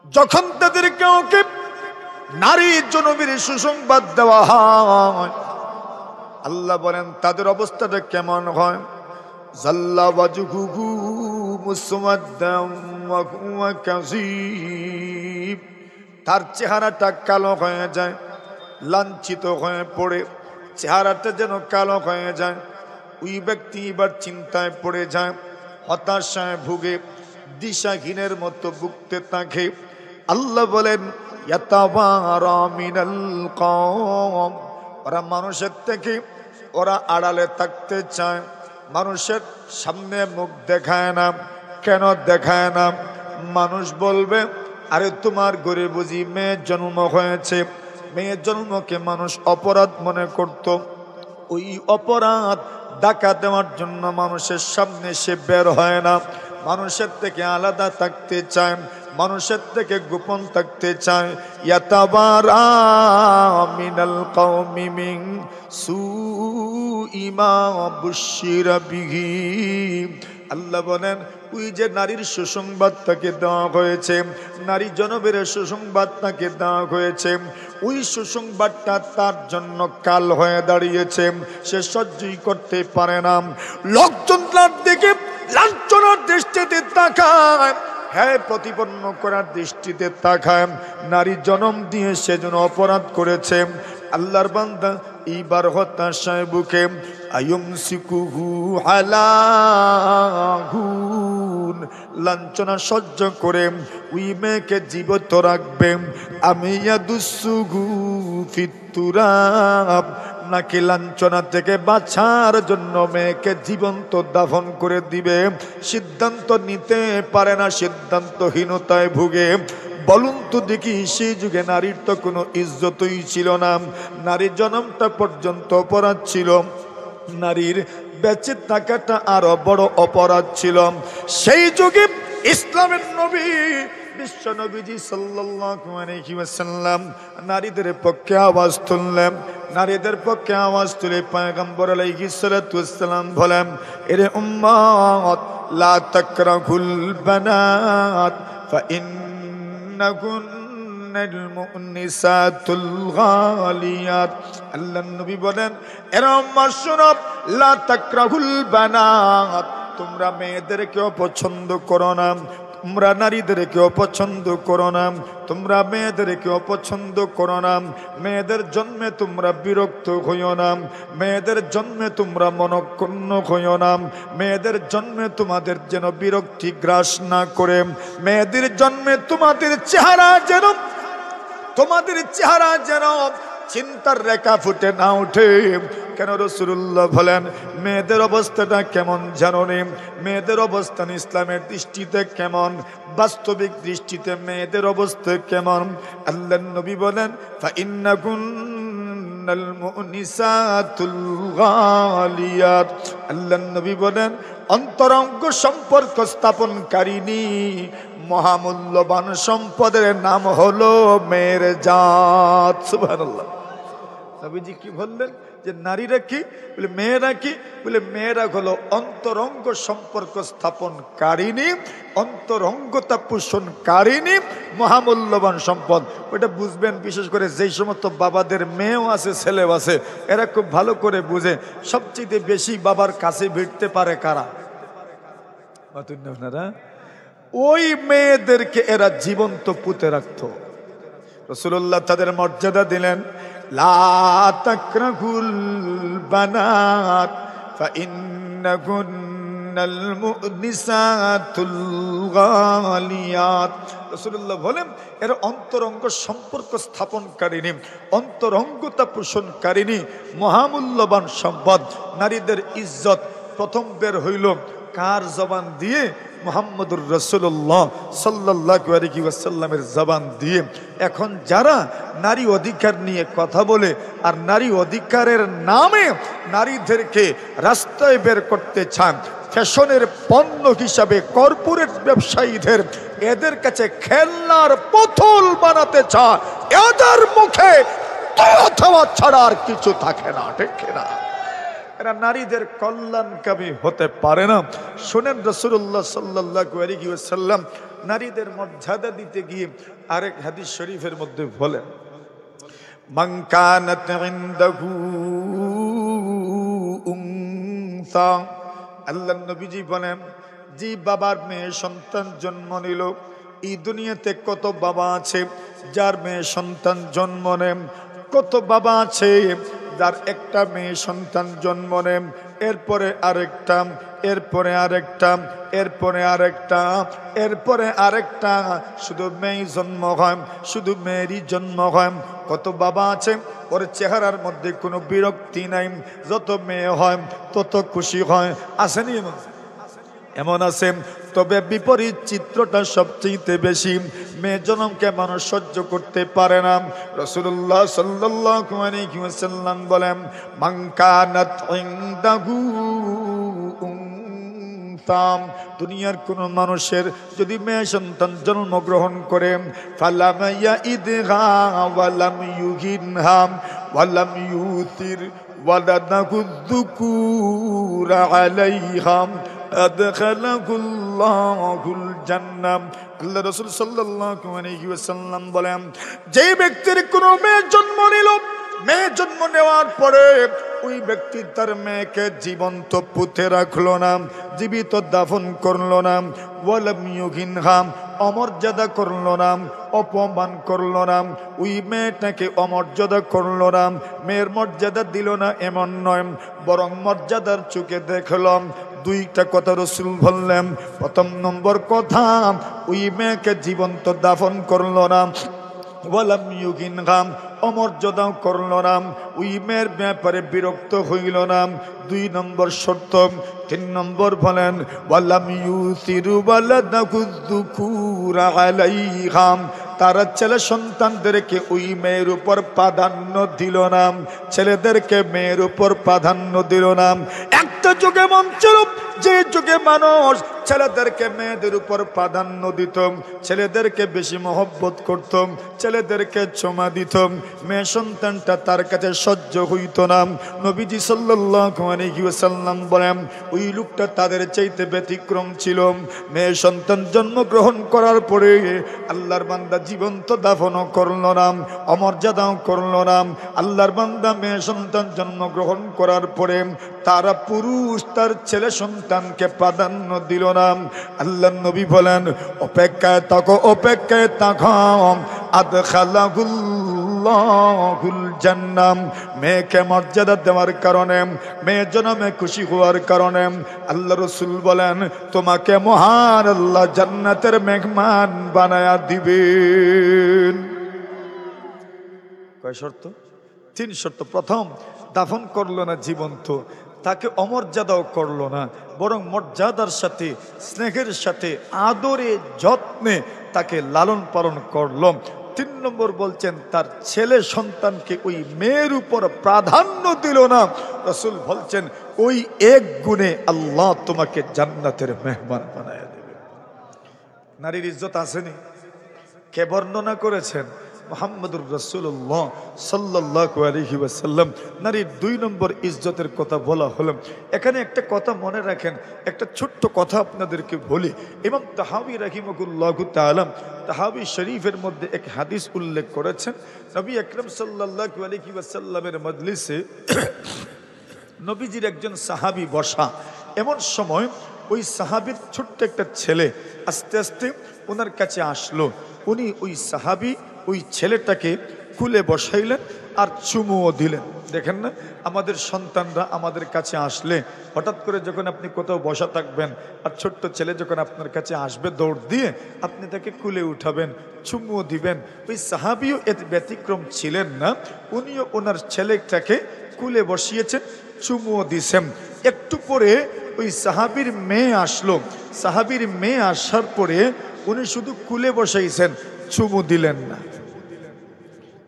যখন তাদেরকে ওকে নারী জনমের সুসংবাদ দেওয়া হয়, আল্লাহ বলেন তাদের অবস্থাটা কেমন হয়। জাল্লা ওয়াজহুহু মুসওয়াদ্দাম ওয়া হুয়া কাযীব, তার চেহারাটা কালো হয়ে যায়, লাঞ্ছিত হয়ে পড়ে চেহারাটা যেন কালো হয়ে যায়। ওই ব্যক্তি এবার চিন্তায় পড়ে যায়, হতাশায় ভুগে দিশাহীনের মতো ভুগতে থাকে। আল্লাহ বলেন ইয়াতাওয়ারা মিনাল কওম, ওরা মানুষের থেকে ওরা আড়ালে থাকতে চায়, মানুষের সামনে মুখ দেখায় না। কেন দেখায় না? মানুষ বলবে আরে তোমার ঘরে বুঝি মেয়ে জন্ম হয়েছে। মেয়ে জন্মকে মানুষ অপরাধ মনে করত। ওই অপরাধ ঢাকা দেওয়ার জন্য মানুষের সামনে সে বের হয় না, মানুষের থেকে আলাদা থাকতে চায়, মানুষের থেকে গোপন থাকতে চায়। ইয়াতাবারা মিনাল কওমি মিন সুই মা বুশিরা বিহি। আল্লাহ বলেন ওই যে নারীর সুসংবাদ তাকে দেওয়া হয়েছে, নারী জনবের সুসংবাদ তাকে দেওয়া হয়েছে, ওই সুসংবাদটা তার জন্য কাল হয়ে দাঁড়িয়েছে। সে সহ্যই করতে পারে না। লোকজন তার দিকে লাঞ্ছনার দৃষ্টিতে তাকায়, হ্যাঁ প্রতিপন্ন করার দৃষ্টিতে তাকায়। নারী জন্ম দিয়ে সেজন্য অপরাধ করেছে। আল্লাহর বান্দা এইবার হতাশায় বুকে আয়ুমসিকুহু আলা হুন, লাঞ্ছনা সহ্য করে ওই মেয়েকে জীবিত রাখবে। আমি ইয়াদুসুহু ফিত্তুরাব, নাকি লাঞ্ছনা থেকে বাঁচার জন্য মেয়েকে জীবন্ত দাফন করে দিবে। সিদ্ধান্ত নিতে পারে না, সিদ্ধান্তহীনতায় ভুগে। বলুন তো দেখি, সেই যুগে নারীর তো কোনো ইজ্জতই ছিল না, নারীর জন্মটা পর্যন্ত অপরাধ ছিল, নারীর বেঁচে থাকাটা আরো বড় অপরাধ ছিল। সেই যুগে ইসলামের নবী বিশ্ব নবীজি সাল্লাল্লাহু আলাইহি ওয়াসাল্লাম নারীদের পক্ষে আওয়াজ তুললেন। নারীদের পক্ষে আওয়াজ তুলে পয়গম্বর আলাইহিস সালাতু ওয়াসসালাম বলেন, এরে উম্মত লা তাকরাহুল বানাত ফাইন্নাকুন্নাল মুনিসাতুল গালিয়াত। আল্লাহর নবী বলেন, এরে উম্মত শোনো, লা তাকরাহুল বানাত, তোমরা মেয়েদেরকে অপছন্দ করো না, তোমরা নারীদেরকে অপছন্দ করো না, তোমরা মেয়েদেরকে অপছন্দ করো না। মেয়েদের জন্মে তোমরা বিরক্ত হইও না, মেয়েদের জন্মে তোমরা মনক্ষুণ্ণ হইও না, মেয়েদের জন্মে তোমাদের যেন বিরক্তি গ্রাস না করে, মেয়েদের জন্মে তোমাদের চেহারা যেন চিন্তার রেখা ফুটে না ওঠে। কেন রাসূলুল্লাহ বলেন মেয়েদের অবস্থাটা কেমন জানো নি? মেয়েদের অবস্থান ইসলামের দৃষ্টিতে কেমন, বাস্তবিক দৃষ্টিতে মেয়েদের অবস্থা কেমন? আল্লাহর নবী বলেন, ফাইন্নাকুন্নাল মুনিসাতুল গালিয়াত। আল্লাহর নবী বলেন, অন্তরঙ্গ সম্পর্ক স্থাপনকারিনী মহামূল্যবান সম্পদের নাম হলো মেয়ের জাত। সুবহানাল্লাহ। নবীজি কি বললেন? যে নারীরা কি বলে, মেয়েরা কি বলে, মেয়েরা হলো অন্তরঙ্গ সম্পর্ক স্থাপনকারিনী, অন্তরঙ্গতা পোষণকারিনী মহামূল্যবান সম্পদ। ওটা বুঝবেন বিশেষ করে যেই সমস্ত বাবাদের মেয়েও আছে ছেলেও আছে, এরা খুব ভালো করে বুঝে সবচেয়ে বেশি বাবার কাছে ভিড়তে পারে কারা? আপনারা ওই মেয়েদেরকে এরা জীবন্ত পুঁতে রাখত। রাসূলুল্লাহ তাদের মর্যাদা দিলেন, লা তাকরাহুল বানাত ফাইন্নাকুন্নাল মুনিসাতুল গালিয়াত। রাসূলুল্লাহ বলেন এরা অন্তরঙ্গ সম্পর্ক স্থাপনকারিনী, অন্তরঙ্গতা পোষণকারিনী মহামূল্যবান সম্পদ। নারীদের ইজ্জত প্রথম বের হইল কার জবান দিয়ে? মুহাম্মদুর রাসূলুল্লাহ সাল্লাল্লাহু আলাইহি ওয়াসাল্লামের জবান দিয়ে। এখন যারা নারী অধিকার নিয়ে কথা বলে আর নারী অধিকারের নামে নারীদেরকে রাস্তায় বের করতে চান, ফ্যাশনের পণ্য হিসাবে কর্পোরেট ব্যবসায়ীদের এদের কাছে খেলনার পুতুল বানাতে চান, এদের মুখে অথবা ছাড়া আর কিছু থাকে না, ঠিক না? এরা নারীদের কল্যাণকামী হতে পারে না। শোনেন, রাসূলুল্লাহ সাল্লাল্লাহু আলাইহি ওয়াসাল্লাম নারীদের মর্যাদা দিতে গিয়ে আরেক হাদিস শরীফের মধ্যে বলেন, মান কানাত ইনদাহু উনসা, আল্লাহর নবীজি বলেন, যে বাবার মেয়ে সন্তান জন্ম নিল, এই দুনিয়াতে কত বাবা আছে যার মেয়ে সন্তান জন্ম নেন, কত বাবা আছে যার একটা মেয়ে সন্তান জন্ম নেন, এরপরে আরেকটা, এরপরে আরেকটা, এরপরে আরেকটা, এরপরে আরেকটা, শুধু মেয়ে জন্ম হয়, শুধু মেয়েরই জন্ম হয়। কত বাবা আছে ওর চেহারার মধ্যে কোনো বিরক্তি নাই, যত মেয়ে হয় তত খুশি হয়, আসেনি এমন? এমন আছে। তবে বিপরীত চিত্রটা সবচেয়ে বেশি, মেয়ে জনমকে মানুষ সহ্য করতে পারে না। রাসূলুল্লাহ সাল্লাল্লাহু আলাইহি ওয়াসাল্লাম বলেন, মান কানাত ইনদাহু উনসা, দুনিয়ার কোন মানুষের যদি মেয়ে সন্তান জন্মগ্রহণ করে, ফালাম ইয়াইদহা ওয়ালাম ইউহিনহা ওয়ালাম ইউতির ওয়ালাদাহু যুকুরা আলাইহা আদখালাহুল্লাহুল জান্নাহ। আল্লাহ রাসূল সাল্লাল্লাহু আলাইহি ওয়াসাল্লাম বলেন, যে ব্যক্তির কোনো মেয়ে জন্ম নিল, মেয়ে জন্ম নেওয়ার পরে ওই ব্যক্তি তার মেয়েকে জীবন্ত পুঁতে রাখলো না, জীবিত দাফন করলো না, ওয়ালাম ইউহিনহা, অমর্যাদা করলো না, অপমান করলো না, ওই মেয়েটাকে অমর্যাদা করলো না, মেয়ের মর্যাদা দিল না এমন নয়, বরং মর্যাদার চোখে দেখলাম। দুইটা কথা রাসূল বললেন। প্রথম নম্বর কথা, ওই মেয়েকে জীবন্ত দাফন করলো না, ওয়ালাম ইউহিনহা, অমর্যাদাও করল না, ওই মেয়ের ব্যাপারে বিরক্ত হইল না। দুই নম্বর শর্ত। তিন নম্বর বলেন, ওয়ালাম ইউসিরু ওয়ালাদাহু যুকুরা আলাইহা, তারা ছেলে সন্তানদেরকে ওই মেয়ের উপর প্রাধান্য দিল না, ছেলেদেরকে মেয়ের উপর প্রাধান্য দিল না। একটা যুগে মন ছিল যে যুগে মানুষ ছেলেদেরকে মেয়েদের উপর প্রাধান্য দিত, ছেলেদেরকে বেশি মহব্বত করত, ছেলেদেরকে চুমা দিত, মেয়ে সন্তানটা তার কাছে সহ্য হইত না। নবীজি সাল্লাল্লাহু আলাইহি ওয়াসাল্লাম বলেন, ওই লোকটা তাদের চাইতে ব্যতিক্রম ছিল। মেয়ে সন্তান জন্মগ্রহণ করার পরে আল্লাহর বান্দা জীবন্ত দাফনও করল না, অমর্যাদাও করল না। আল্লাহর বান্দা মেয়ে সন্তান জন্মগ্রহণ করার পরে তারা পুরুষ তার ছেলে সন্তানকে প্রাধান্য দিল না। আল্লাহর নবী বলেন, অপেক্ষায় থাকো, অপেক্ষায় থাকো, আদখালাহুল্লাহুল জান্নাহ, মেয়েকে মর্যাদা দেওয়ার কারণে, মেয়ে জন্মে খুশি হওয়ার কারণে আল্লাহ রাসূল বলেন, তোমাকে মহান আল্লাহ জান্নাতের মেহমান বানায়া দিবেন। কয় শর্ত? তিন শর্ত। প্রথম, দাফন করলো না জীবন্ত, তাকে অমর্যাদাও করলো না, বরং মর্যাদার সাথে, স্নেহের সাথে, আদরে যত্নে তাকে লালন পালন করলো। তিন নম্বর বলছেন, তার ছেলে সন্তানকে ওই মেয়ের উপর প্রাধান্য দিল না। রাসূল বলছেন, ওই এক গুণে আল্লাহ তোমাকে জান্নাতের মেহমান বানায় দেবে। নারীর ইজ্জত আসেনি? কে বর্ণনা করেছেন? মুহাম্মদুর রাসূলুল্লাহ সাল্লাল্লাহু আলাইহি ওয়াসাল্লাম। নারীর দুই নম্বর ইজ্জতের কথা বলা হলো। এখানে একটা কথা মনে রাখেন, একটা ছোট্ট কথা আপনাদেরকে বলি। ইমাম তাহাবী রাহিমাহুল্লাহু তাআলা তাহাবী শরীফের মধ্যে এক হাদিস উল্লেখ করেছেন। নবী আকরাম সাল্লাল্লাহু আলাইহি ওয়াসাল্লামের মজলিসে নবীজির একজন সাহাবী বসা। এমন সময় ওই সাহাবীর ছোট্ট একটা ছেলে আস্তে আস্তে ওনার কাছে আসলো। উনি ওই সাহাবী ওই ছেলেটাকে কুলে বসাইলেন আর চুমুও দিলেন। দেখেন না, আমাদের সন্তানরা আমাদের কাছে আসলে হঠাৎ করে যখন আপনি কোথাও বসা থাকবেন আর ছোট্ট ছেলে যখন আপনার কাছে আসবে দৌড় দিয়ে, আপনি তাকে কুলে উঠাবেন, চুমুও দিবেন। ওই সাহাবীও এর ব্যতিক্রম ছিলেন না। উনিও ওনার ছেলেটাকে কুলে বসিয়েছেন, চুমুও দিছেন। একটু পরে ওই সাহাবীর মেয়ে আসলো। সাহাবীর মেয়ে আসার পরে উনি শুধু কুলে বসাইছেন, চুমু দিলেন না।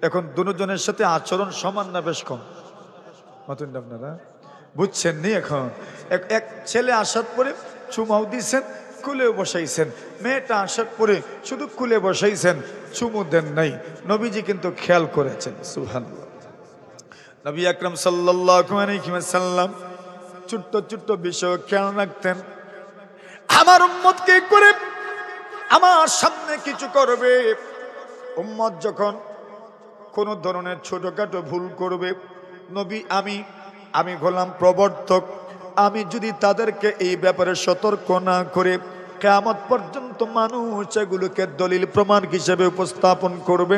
এখন দুজনের সাথে আচরণ সমান না বেশ কম? মতন আপনারা বুঝছেন নি? এখন এক ছেলে আসার পরে চুমাও দিয়েছেন, কুলে বসাইছেন। মেয়েটা আসার পরে শুধু কুলে বসাইছেন, চুমু দেন নাই। নবীজি কিন্তু খেয়াল করেছেন। সুবহানাল্লাহ। নবী আকরাম সাল্লাল্লাহু আলাইহি ওয়াসাল্লাম ছোট্ট ছোট্ট বিষয় খেয়াল রাখতেন। আমার উম্মত কি করে আমার সামনে কিছু করবে, উম্মত যখন কোন ধরনের ছোটখাটো ভুল করবে, নবী আমি হলাম প্রবর্তক, আমি যদি তাদেরকে এই ব্যাপারে সতর্ক না করে কিয়ামত পর্যন্ত মানুষ এগুলোকে দলিল প্রমাণ হিসেবে উপস্থাপন করবে।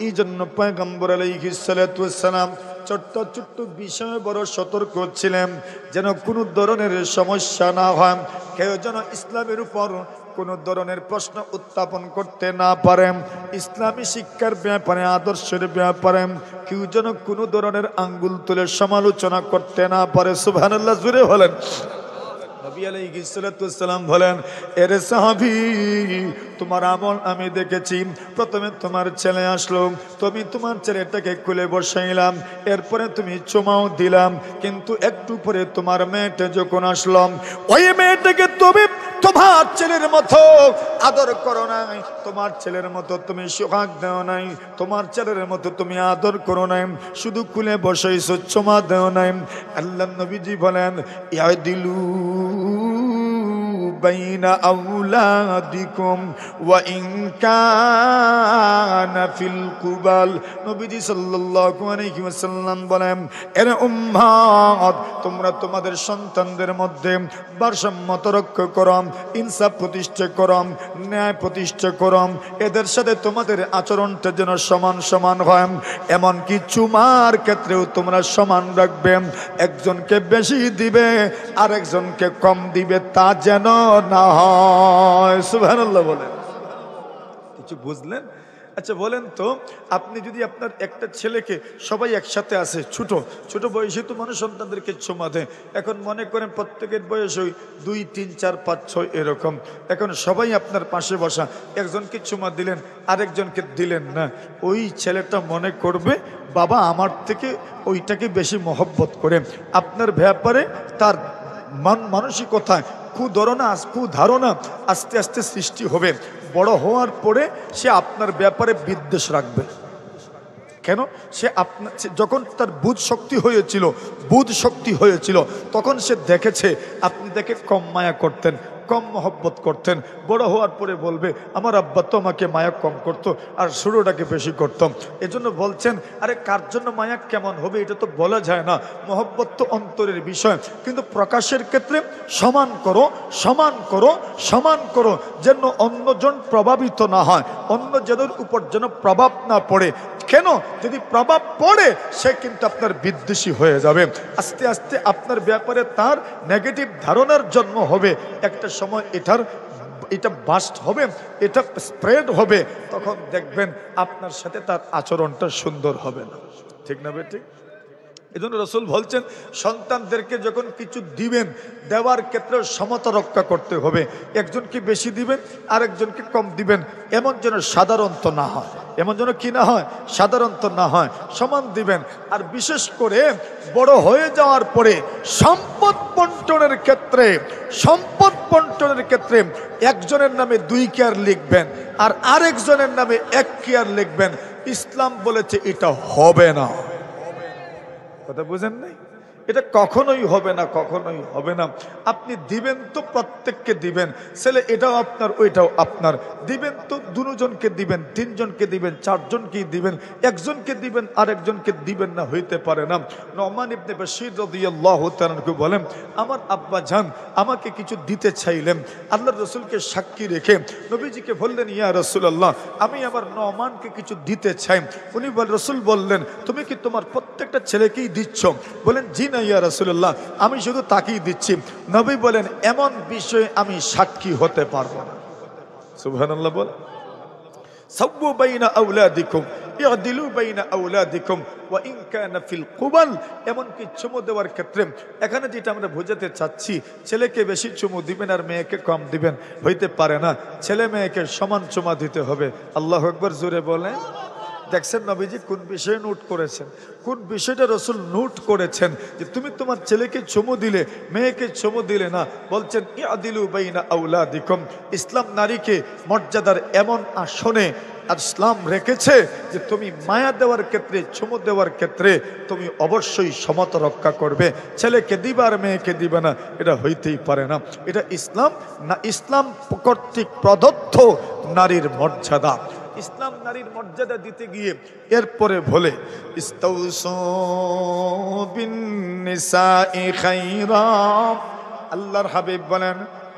এই জন্য পয়গম্বর আলাইহিস সালাতু ওয়াস সালাম ছোট্ট ছোট্ট বিষয়ে বড় সতর্ক ছিলেন, যেন কোনো ধরনের সমস্যা না হয়, কেউ যেন ইসলামের উপর কোনো ধরনের প্রশ্ন উত্থাপন করতে না পারেন, ইসলামী শিক্ষার ব্যাপারে আদর্শের ব্যাপারে কেউ যেন কোনো ধরনের আঙ্গুল তুলে সমালোচনা করতে না পারে। সুবহানাল্লাহ, জোরে বলেন। নবী আলাইহিস সালাতু ওয়াস সালাম বলেন, এরে সাহাবী, তোমার আমল আমি দেখেছি। প্রথমে তোমার ছেলে আসলো, তুমি তোমার ছেলেটাকে কোলে বসাইলাম, এরপরে তুমি চুমাও দিলাম, কিন্তু একটু পরে তোমার মেয়েটা যখন আসলাম, ওই মেয়েটাকে তুমি তোমার ছেলের মতো আদর করো নাই, তোমার ছেলের মতো তুমি সোহাগ দাও নাই, তোমার ছেলের মতো তুমি আদর করো নাই, শুধু কুলে বসাইছো, চুমা দাও নাই। আল্লাহ নবীজি বলেন, ইয়াদিলু বাইনা আওলাদিকুম ওয়া ইন কানা ফিল কুবাল। নবীজি সাল্লাল্লাহু আলাইহি ওয়াসাল্লাম বলেন, এর উম্মত, তোমরা তোমাদের সন্তানদের মধ্যে ভারসাম্য রক্ষা করো, ইনসাফ প্রতিষ্ঠা করো, ন্যায় প্রতিষ্ঠা করো, এদের সাথে তোমাদের আচরণটা যেন সমান সমান হয়। এমনকি চুমার ক্ষেত্রেও তোমরা সমান রাখবে, একজনকে বেশি দিবে আর একজনকে কম দিবে, তা যেন না হয়। সুবহানাল্লাহ বলেন। কিছু বুঝলেন? আচ্ছা বলেন তো, আপনি যদি আপনার একটা ছেলেকে, সবাই একসাথে আছে, ছোট ছোট বয়সে তো মানুষ সন্তানদেরকে চুমা দেয়, এখন মনে করেন প্রত্যেকের বয়স ওই 2, 3, 4, 5, 6 এরকম, এখন সবাই আপনার পাশে বসা, একজনকে চুমা দিলেন আরেকজনকে দিলেন না, ওই ছেলেটা মনে করবে বাবা আমার থেকে ওইটাকে বেশি মহব্বত করে, আপনার ব্যাপারে তার মানসিকতায় কুধারণা আস্তে আস্তে সৃষ্টি হবে। বড় হওয়ার পরে সে আপনার ব্যাপারে বিদ্বেষ রাখবে। কেন? সে আপনার যখন তার বুধ শক্তি হয়েছিল তখন সে দেখেছে আপনি তাকে কম মায়া করতেন, কম মহব্বত করতেন। বড় হওয়ার পরে বলবে আমার আব্বা তো আমাকে মায়া কম করতো আর ছোটটাকে বেশি করতাম। এজন্য বলছেন, আরে কার জন্য মায়া কেমন হবে এটা তো বলা যায় না, মহব্বত তো অন্তরের বিষয়, কিন্তু প্রকাশের ক্ষেত্রে সমান করো যেন অন্যজন প্রভাবিত না হয়, অন্যজনের উপর যেন প্রভাব না পড়ে। কেন? যদি প্রভাব পড়ে সে কিন্তু আপনার বিদ্বেষী হয়ে যাবে, আস্তে আস্তে আপনার ব্যাপারে তার নেগেটিভ ধারণার জন্ম হবে, একটা সময় এটা বাস্ট হবে, এটা স্প্রেড হবে, তখন দেখবেন আপনার সাথে তার আচরণটা সুন্দর হবে না। ঠিক না বেঠিক? এজন্য রাসূল বলছেন, সন্তানদেরকে যখন কিছু দিবেন, দেওয়ার ক্ষেত্রে সমতা রক্ষা করতে হবে, একজনকে বেশি দিবেন আরেকজনকে কম দিবেন, এমন যেন সাধারণত না হয়, সাধারণত না হয়, সমান দিবেন। আর বিশেষ করে বড় হয়ে যাওয়ার পরে সম্পদ বন্টনের ক্ষেত্রে একজনের নামে 2 কেয়ার লিখবেন আর আরেকজনের নামে 1 কেয়ার লিখবেন। ইসলাম বলেছে এটা হবে না। কথা বুঝেন নাই? এটা কখনোই হবে না। আপনি দিবেন তো প্রত্যেককে দিবেন, ছেলে এটাও আপনার ওইটাও আপনার, দিবেন তো দুজনকে দিবেন, 3 জনকে দিবেন, 4 জনকেই দিবেন, একজনকে দিবেন আরেকজনকে দিবেন না, হইতে পারে না। নুমান ইবনে বাশীর রাদিয়াল্লাহু তাআলা বলেন, আমার আব্বা জান আমাকে কিছু দিতে চাইলেন, আল্লাহর রাসূলকে সাক্ষী রেখে নবীজিকে বললেন, ইয়া রাসূলুল্লাহ আমি আমার নুমানকে কিছু দিতে চাই। উনি রাসূল বললেন, তুমি কি তোমার প্রত্যেকটা ছেলেকেই দিচ্ছ? বলেন, জি না ইয়া রাসূলুল্লাহ, আমি শুধু তাকেই দিচ্ছি। নবী বলেন, এমন বিষয়ে আমি সাক্ষী হতে পারবো না। সুবহানাল্লাহ বল। সাওয়ু বাইনা আওলাদিকুম ইয়াদিলু বাইনা আওলাদিকুম ওয়া ইন কানা ফিল কুবাল। এমনকি চুমু দেওয়ার ক্ষেত্রে এখানে যেটা আমরা বোঝাতে চাচ্ছি, ছেলেকে বেশি চুমু দিবেন আর মেয়েকে কম দিবেন, হইতে পারে না। ছেলে মেয়েকে সমান চুমা দিতে হবে। আল্লাহু আকবার, জোরে বলেন। দেখছেন নবীজি কোন বিষয়ে নোট করেছেন, কোন বিষয়টা রাসূল নোট করেছেন, যে তুমি তোমার ছেলেকে চুমু দিলে মেয়েকে চুমু দিলে না, বলছেন ইয়াদিলু বাইনা আওলাদিকুম। ইসলাম নারীকে মর্যাদার এমন আসনে ইসলাম রেখেছে যে তুমি মায়া দেওয়ার ক্ষেত্রে, চুমু দেওয়ার ক্ষেত্রে তুমি অবশ্যই সমতা রক্ষা করবে। ছেলেকে দিবা আর মেয়েকে দিবে না, এটা হইতেই পারে না। এটা ইসলাম না, ইসলাম কর্তৃক প্রদত্ত নারীর মর্যাদা। ইসলাম নারীর মর্যাদা দিতে গিয়ে এরপরে বলে ইস্তাউসু বিন্নিসাই খায়রা। আল্লাহর হাবিব বলেন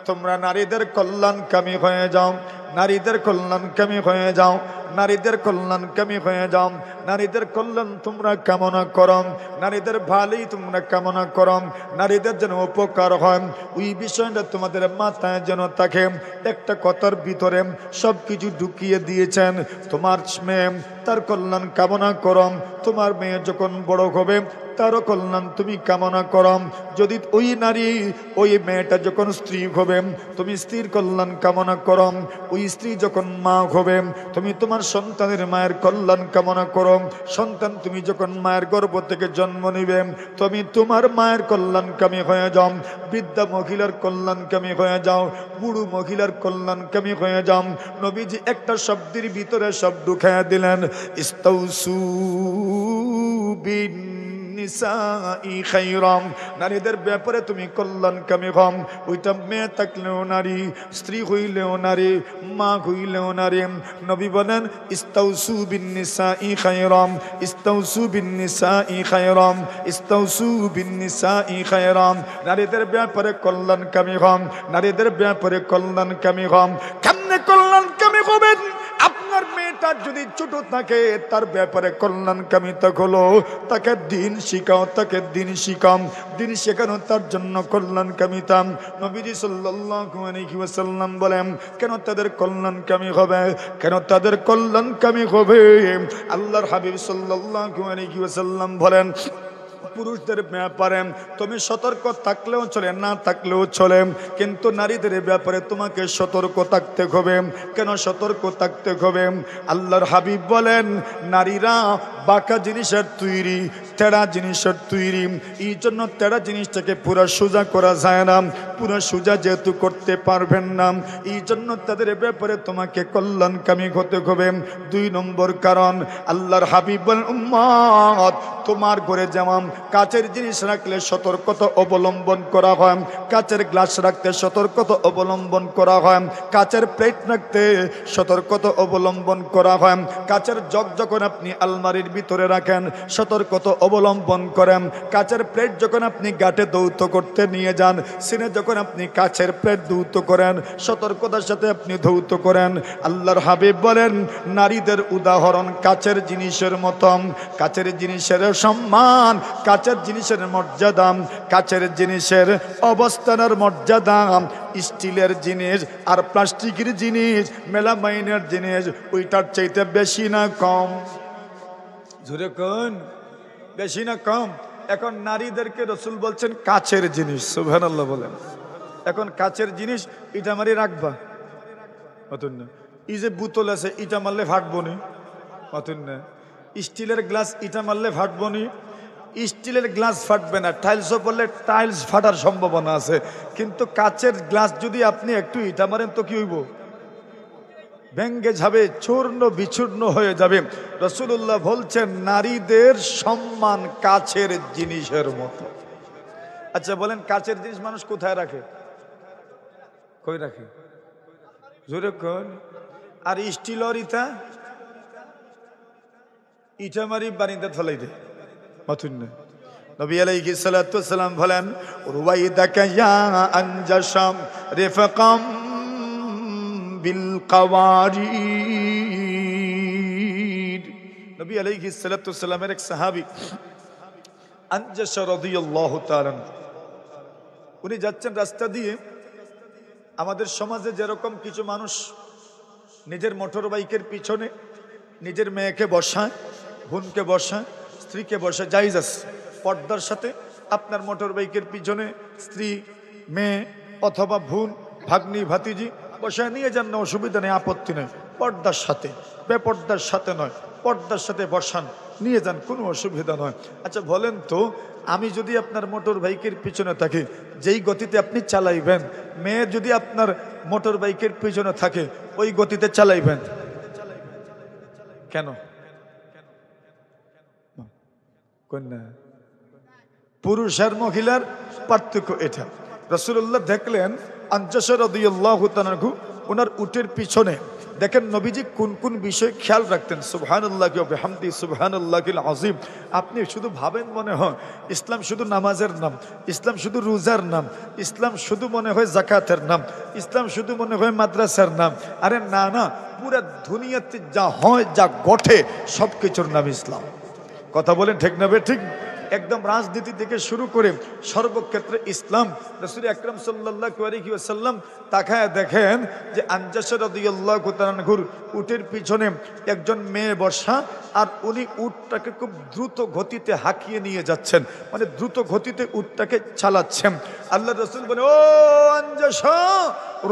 তোমরা নারীদের কল্যাণকামী হয়ে যাও, নারীদের কল্যাণকামী হয়ে যাও, নারীদের কল্যাণকামী হয়ে যাও। নারীদের কল্যাণ তোমরা কামনা করো, নারীদের ভালোই তোমরা কামনা করো, নারীদের যেন উপকার হয় ওই বিষয়টা তোমাদের মাথায় যেন থাকে। একটা কথার ভিতরে সব কিছু ঢুকিয়ে দিয়েছেন। তোমার মেয়ে তার কল্যাণ কামনা করো, তোমার মেয়ে যখন বড় হবে তারও কল্যাণ তুমি কামনা করো। যদি ওই নারী ওই মেয়েটা যখন স্ত্রী হবে তুমি স্ত্রীর কল্যাণ কামনা করো, ওই স্ত্রী যখন মা হবে তুমি তোমার সন্তানের মায়ের কল্যাণ কামনা করো। সন্তান তুমি যখন মায়ের গর্ভ থেকে জন্ম নিবে তুমি তোমার মায়ের কল্যাণকামী হয়ে যাও, বৃদ্ধা মহিলার কল্যাণকামী হয়ে যাও, বুড়ো মহিলার কল্যাণকামী হয়ে যাও। নবীজি একটা শব্দের ভিতরে সব ঢুকাইয়া দিলেন, ইস্তাউসু বিন নিসাই খায়রাম। নারীদের ব্যাপারে তুমি কল্যাণকামী হও। ওইটা মেয়ে থাকলেও নারী, স্ত্রী হইলেও নারী, মা হইলেও নারী। নবী বলেন ইস্তাউসু বিন নিসাই খায়রাম, ইস্তাউসু বিন নিসাই খায়রাম, ইস্তাউসু বিন নিসাই খায়রাম। নারীদের ব্যাপারে কল্যাণকামী হও, নারীদের ব্যাপারে কল্যাণকামী হও। কেমনে কল্যাণকামী হবেন? আপনার মেয়েটা যদি ছোট থাকে তার ব্যাপারে কল্যাণকামিতা হলো তাকে দিন শিখাও, তাকে দিন শিখাও, দিন শেখানো তার জন্য কল্যাণকামিতা। নবীজি সাল্লাল্লাহু আলাইহি ওয়াসাল্লাম বলেন কেন তাদের কল্যাণকামী হবে, কেন তাদের কল্যাণকামী হবে? আল্লাহর হাবিব সাল্লাল্লাহু আলাইহি ওয়াসাল্লাম বলেন পুরুষদের ব্যাপারে তুমি সতর্ক থাকলেও চলে, না থাকলেও চলে, কিন্তু নারীদের ব্যাপারে তোমাকে সতর্ক থাকতে হবে। কেন সতর্ক থাকতে হবে? আল্লাহর হাবিব বলেন নারীরা বাঁকা জিনিসের তৈরি, তেড়া জিনিসের তৈরি। এই জন্য তেড়া জিনিসটাকে পুরো সোজা করা যায় না, পুরো সোজা যেহেতু করতে পারবেন না এই জন্য তাদের ব্যাপারে তোমাকে কল্যাণকামী হতে হবে। 2 নম্বর কারণ আল্লাহর হাবিব বলেন উম্মত তোমার ঘরে যেমন কাচের জিনিস রাখলে সতর্কতা অবলম্বন করা হয়, কাচের গ্লাস রাখতে সতর্কতা অবলম্বন করা হয়, কাচের প্লেট রাখতে সতর্কতা অবলম্বন করা হয়, কাচের জগ যখন আপনি আলমারির ভিতরে রাখেন সতর্কতা অবলম্বন করেন, কাচের প্লেট যখন আপনি গাটে দৌত করতে নিয়ে যান, সিনে যখন আপনি কাচের প্লেট দৌত করেন সতর্কতার সাথে আপনি ধৌত করেন। আল্লাহর হাবিব বলেন নারীদের উদাহরণ কাচের জিনিসের মতন, কাচের জিনিসের সম্মান, কাচের জিনিসের মর্যাদা, কাচের জিনিসের অবস্থানের মর্যাদা, স্টিলের জিনিস আর প্লাস্টিকের জিনিস, মেলামাইনের জিনিস ওইটার চাইতে বেশি না কম? জোরে কোন? বেশি না কম? এখন নারীদেরকে রাসূল বলছেন কাচের জিনিস, সুবহানাল্লাহ বলেন। এখন কাচের জিনিস ইটা মারি রাখবা অতন না, এই যে বোতল আছে ইটা মারলে ফাটবো নি অতন না, স্টিলের গ্লাস ইটা মারলে ফাটবো নি, স্টিলের গ্লাস ফাটবে না, টাইলসও পড়লে টাইলস ফাটার সম্ভাবনা আছে, কিন্তু কাচের গ্লাস যদি আপনি একটু ইটা মারেন তো কি হইব? ভেঙ্গে যাবে, চূর্ণ বিচূর্ণ হয়ে যাবে। রাসূলুল্লাহ বলছেন নারীদের সম্মান কাচের জিনিসের মতো। আচ্ছা বলেন কাচের জিনিস মানুষ কোথায় রাখে? কই রাখে? জোরে কোন? আর স্টিলর ইটা ইটা মারি বাড়িতে ফেলাই দেয় মাথুন না। নবী আলাইহিস সালাতু ওয়াস সালাম বলেন রুওয়াইদাকা ইয়া আনজাশাম রিফাকাম বিল কাওয়ারিদ। নবী আলাইহিস সালাতু ওয়াস সালামের এক সাহাবী আনজাশা রাদিয়াল্লাহু তাআলা, উনি যাচ্ছেন রাস্তা দিয়ে। আমাদের সমাজে যেরকম কিছু মানুষ নিজের মোটর বাইকের পিছনে নিজের মেয়েকে বসায়, বোনকে বসায়, স্ত্রীকে বসায়, জায়েজ আছে পর্দার সাথে। আপনার মোটর বাইকের পিছনে স্ত্রী, মেয়ে অথবা বোন, ভাগ্নি, ভাতিজি বসায় নিয়ে যান না, অসুবিধা নেই, আপত্তি নেই। পর্দার সাথে, বেপর্দার সাথে নয়, পর্দার সাথে বসান, নিয়ে যান, কোনো অসুবিধা নয়। আচ্ছা বলেন তো আমি যদি আপনার মোটর বাইকের পিছনে থাকি, যেই গতিতে আপনি চালাইবেন, মেয়ে যদি আপনার মোটর বাইকের পিছনে থাকে ওই গতিতে চালাইবেন? কেন? কন্যা পুরুষ আর মহিলার পার্থক্য এটা। রাসূলুল্লাহ দেখলেন আনজাশা রাদিয়াল্লাহু তাআলা আনহু ওনার উটের পিছনে দেখেন নবীজি কোন কোন বিষয়ে খেয়াল রাখতেন। সুবহানাল্লাহি ওয়া বিহামদিহি সুবহানাল্লাহিল আযীম। আপনি শুধু ভাবেন মনে হয় ইসলাম শুধু নামাজের নাম, ইসলাম শুধু রোজার নাম, ইসলাম শুধু মনে হয় যাকাতের নাম, ইসলাম শুধু মনে হয় মাদ্রাসার নাম। আরে না না, পুরা দুনিয়াতে যা হয় যা ঘটে সব কিছুর নাম ইসলাম। কথা বলেন ঠিক না বে ঠিক? একদম রাজনীতি থেকে শুরু করে সর্বক্ষেত্রে ইসলাম। রাসূল আকরাম সাল্লাল্লাহু আলাইহি ওয়াসাল্লাম তাকায় দেখেন যে আনজাশা রাদিয়াল্লাহু তাআলা আনহুর উটের পিছনে একজন মেয়ে বসা, আর উনি উটটাকে খুব দ্রুত গতিতে হাঁকিয়ে নিয়ে যাচ্ছেন, মানে দ্রুত গতিতে উটটাকে চালাচ্ছেন। আল্লাহ রাসূল বলে, ও আনজাশা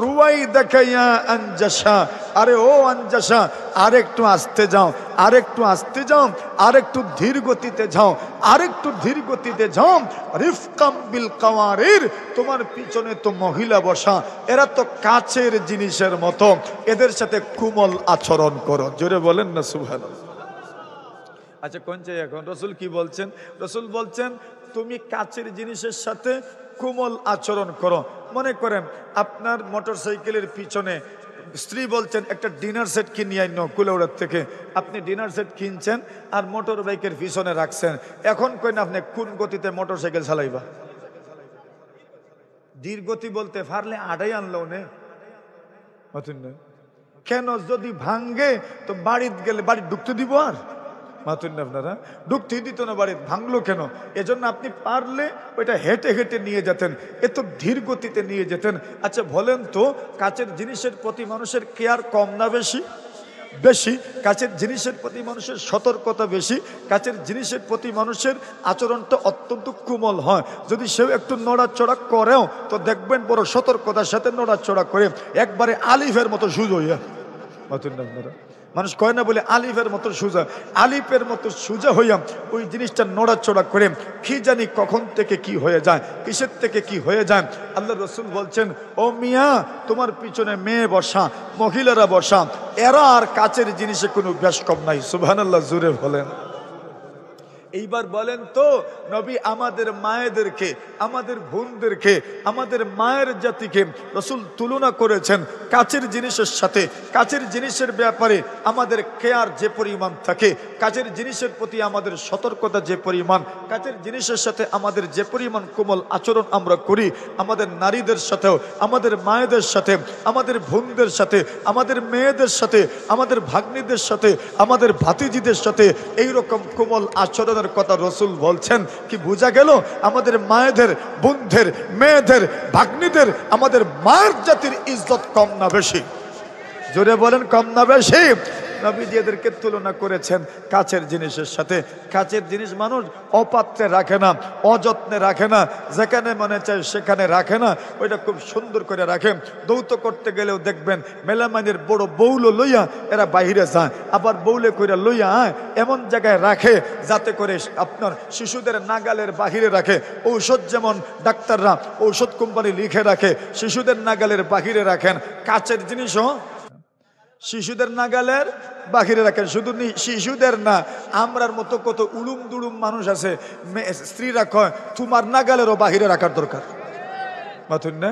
রুয়াই দেখাইয়া আনজাশা, আরে ও আনজাশা আরেকটু আস্তে যাও, আরেকটু আস্তে যাও, আরেকটু ধীর গতিতে যাও, আরেকটু ধীর গতিতে যাও। রিফকাম বিল কাওয়ারির, তোমার পিছনে তো মহিলা বসা, এরা তো কাচের জিনিসের মতো, এদের সাথে কোমল আচরণ করো। জোরে বলেন না সুবহানাল্লাহ। আচ্ছা কোন চাই এখন রাসূল কি বলছেন? রাসূল বলছেন তুমি কাচের জিনিসের সাথে কোমল আচরণ করো। মনে করেন আপনার মোটরসাইকেলের পিছনে স্ত্রী বলছেন একটা ডিনার সেট কিনে আইনো কুলাউড়ার থেকে, আপনি ডিনার সেট কিনছেন আর মোটর বাইকের পিছনে রাখছেন। এখন কই না আপনি কোন গতিতে মোটরসাইকেল চালাইবা? ধীর গতি বলতে পারলে আড়াই আনলো নে। কেন? যদি ভাঙ্গে তো বাড়িতে গেলে বাড়ি ঢুকতে দিব? আর মাতুন না আপনারা, ঢুকতেই দিত না বাড়িতে, ভাঙলো কেন? এজন্য আপনি পারলে ওইটা হেঁটে হেঁটে নিয়ে যেতেন, এত ধীর গতিতে নিয়ে যেতেন। আচ্ছা বলেন তো কাচের জিনিসের প্রতি মানুষের কেয়ার কম না বেশি? বেশি। কাচের জিনিসের প্রতি মানুষের সতর্কতা বেশি, কাচের জিনিসের প্রতি মানুষের আচরণটা অত্যন্ত কোমল হয়। যদি সেও একটু নড়াচড়া করেও তো দেখবেন বড় সতর্কতার সাথে নড়াচড়া করে, একবারে আলিফের মতো সুজা হইয়া। মানুষ কয় না বলে আলিফের মতো সুজা, আলিফের মতো সুজা হইয়া ওই জিনিসটা নড়াচড়া করে কি জানি কখন থেকে কি হয়ে যায়, কিসের থেকে কি হয়ে যায়। আল্লাহ রসুল বলছেন, ও মিয়া তোমার পিছনে মেয়ে বসা, মহিলারা বসা, এরা আর কাচের জিনিসে কোনো বেশ কম নাই। সুবহানাল্লাহ জোরে বলেন। এইবার বলেন তো নবী আমাদের মায়েদেরকে, আমাদের বোনদেরকে, আমাদের মায়ের জাতিকে রাসূল তুলনা করেছেন কাচের জিনিসের সাথে। কাচের জিনিসের ব্যাপারে আমাদের কেয়ার যে পরিমাণ থাকে, কাচের জিনিসের প্রতি আমাদের সতর্কতা যে পরিমাণ, কাচের জিনিসের সাথে আমাদের যে পরিমাণ কোমল আচরণ আমরা করি, আমাদের নারীদের সাথেও, আমাদের মায়েদের সাথে, আমাদের বোনদের সাথে, আমাদের মেয়েদের সাথে, আমাদের ভাগ্নীদের সাথে, আমাদের ভাতিজিদের সাথে এইরকম কোমল আচরণের কথা রাসূল বলছেন। কি বোঝা গেল? আমাদের মায়েদের, বোনদের, মেয়েদের, ভাগ্নীদের, আমাদের মায়ের জাতির ইজ্জত কম না বেশি? জোরে বলেন কম না বেশি? নবীজি এদেরকে তুলনা করেছেন কাচের জিনিসের সাথে। কাচের জিনিস মানুষ অপাত্রে রাখে না, অযত্নে রাখে না, যেখানে মনে চায় সেখানে রাখে না, ওইটা খুব সুন্দর করে রাখে। দৌত করতে গেলেও দেখবেন মেলামাইনের বড় বউলো লইয়া এরা বাহিরে যায়, আবার বউলে কইরা লইয়া এমন জায়গায় রাখে যাতে করে আপনার শিশুদের নাগালের বাহিরে রাখে। ঔষধ যেমন ডাক্তাররা ঔষধ কোম্পানি লিখে রাখে, শিশুদের নাগালের বাহিরে রাখেন। কাচের জিনিসও শিশুদের নাগালের বাহিরে রাখেন। শুধু শিশুদের না, আমরার মতো কত উলুম দুলুম মানুষ আছে, স্ত্রীরা কয় তোমার নাগালেরও বাহিরে রাখার দরকার। মাথুন না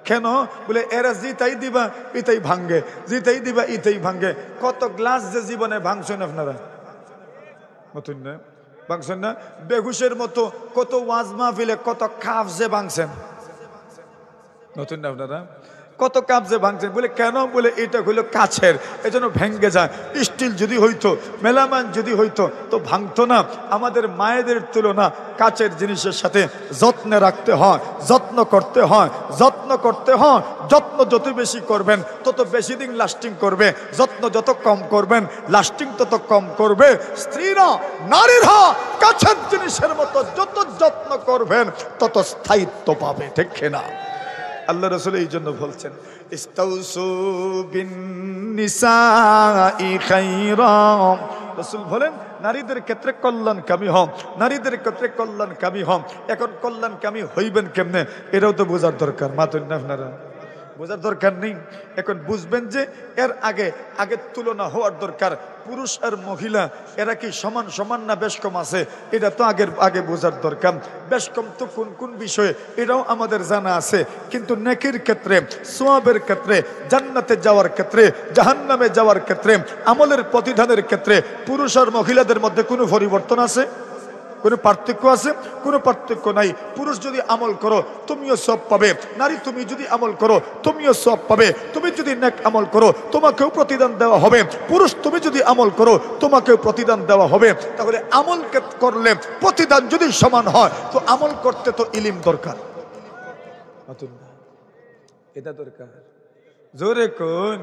কেন? বলে এরা জিতাই দিবা ইতাই ভাঙ্গে, জিতাই দিবা ইতাই ভাঙ্গে। কত গ্লাস যে জীবনে ভাঙছেন আপনারা, মাথুন না ভাঙছেন না? বেহুশের মতো কত ওয়াজ মাহফিলে কত কাফ যে ভাঙছেন, নতুন না আপনারা? কত কাপ যে ভাঙছেন। বলে কেন? বলে এটা হইলো কাছের, এজন্য ভেঙ্গে যায়। স্টিল যদি হইতো, মেলামান যদি হইতো তো ভাঙতো না। আমাদের মায়েদের তুলনা কাচের জিনিসের সাথে যত্নে রাখতে হয়, যত্ন করতে হয়, যত্ন করতে হয়। যত্ন যত বেশি করবেন তত বেশি দিন লাস্টিং করবে, যত্ন যত কম করবেন লাস্টিং তত কম করবে। স্ত্রীরা, নারীরা কাছের জিনিসের মতো যত যত্ন করবেন তত স্থায়িত্ব পাবে, ঠিক না? আল্লাহ রাসূল এই জন্য বলছেন ইস্তাউসু বিন নিসাই খায়রা। রাসূল বলেন নারীদের ক্ষেত্রে কল্যাণকামী হন, নারীদের ক্ষেত্রে কল্যাণকামী হন। এখন কল্যাণকামী হইবেন কেমনে এটাও তো বোঝার দরকার। মাতুন না আপনারা? বোঝার দরকার নেই। এখন বুঝবেন যে এর আগে আগের তুলনা হওয়ার দরকার। পুরুষ আর মহিলা এরা কি সমান সমান না বেশ কম আছে, এটা তো আগে বোঝার দরকার। বেশ কম তো কোন কোন বিষয়ে এটাও আমাদের জানা আছে, কিন্তু নেকির ক্ষেত্রে, সওয়াবের ক্ষেত্রে, জান্নাতে যাওয়ার ক্ষেত্রে, জাহান্নামে যাওয়ার ক্ষেত্রে, আমলের প্রতিদানের ক্ষেত্রে পুরুষ আর মহিলাদের মধ্যে কোনো পরিবর্তন আছে? কোনো পার্থক্য আছে? কোনো পার্থক্য নাই। পুরুষ যদি আমল করো তুমিও সব পাবে, নারী তুমি যদি আমল করো তুমিও সব পাবে। তুমি যদি নেক আমল করো তোমাকেও প্রতিদান দেওয়া হবে, পুরুষ তুমি যদি আমল করো তোমাকেও প্রতিদান দেওয়া হবে। তাহলে আমল করলে প্রতিদান যদি সমান হয় তো আমল করতে তো ইলম দরকার, এটা দরকার। জোরে কোন?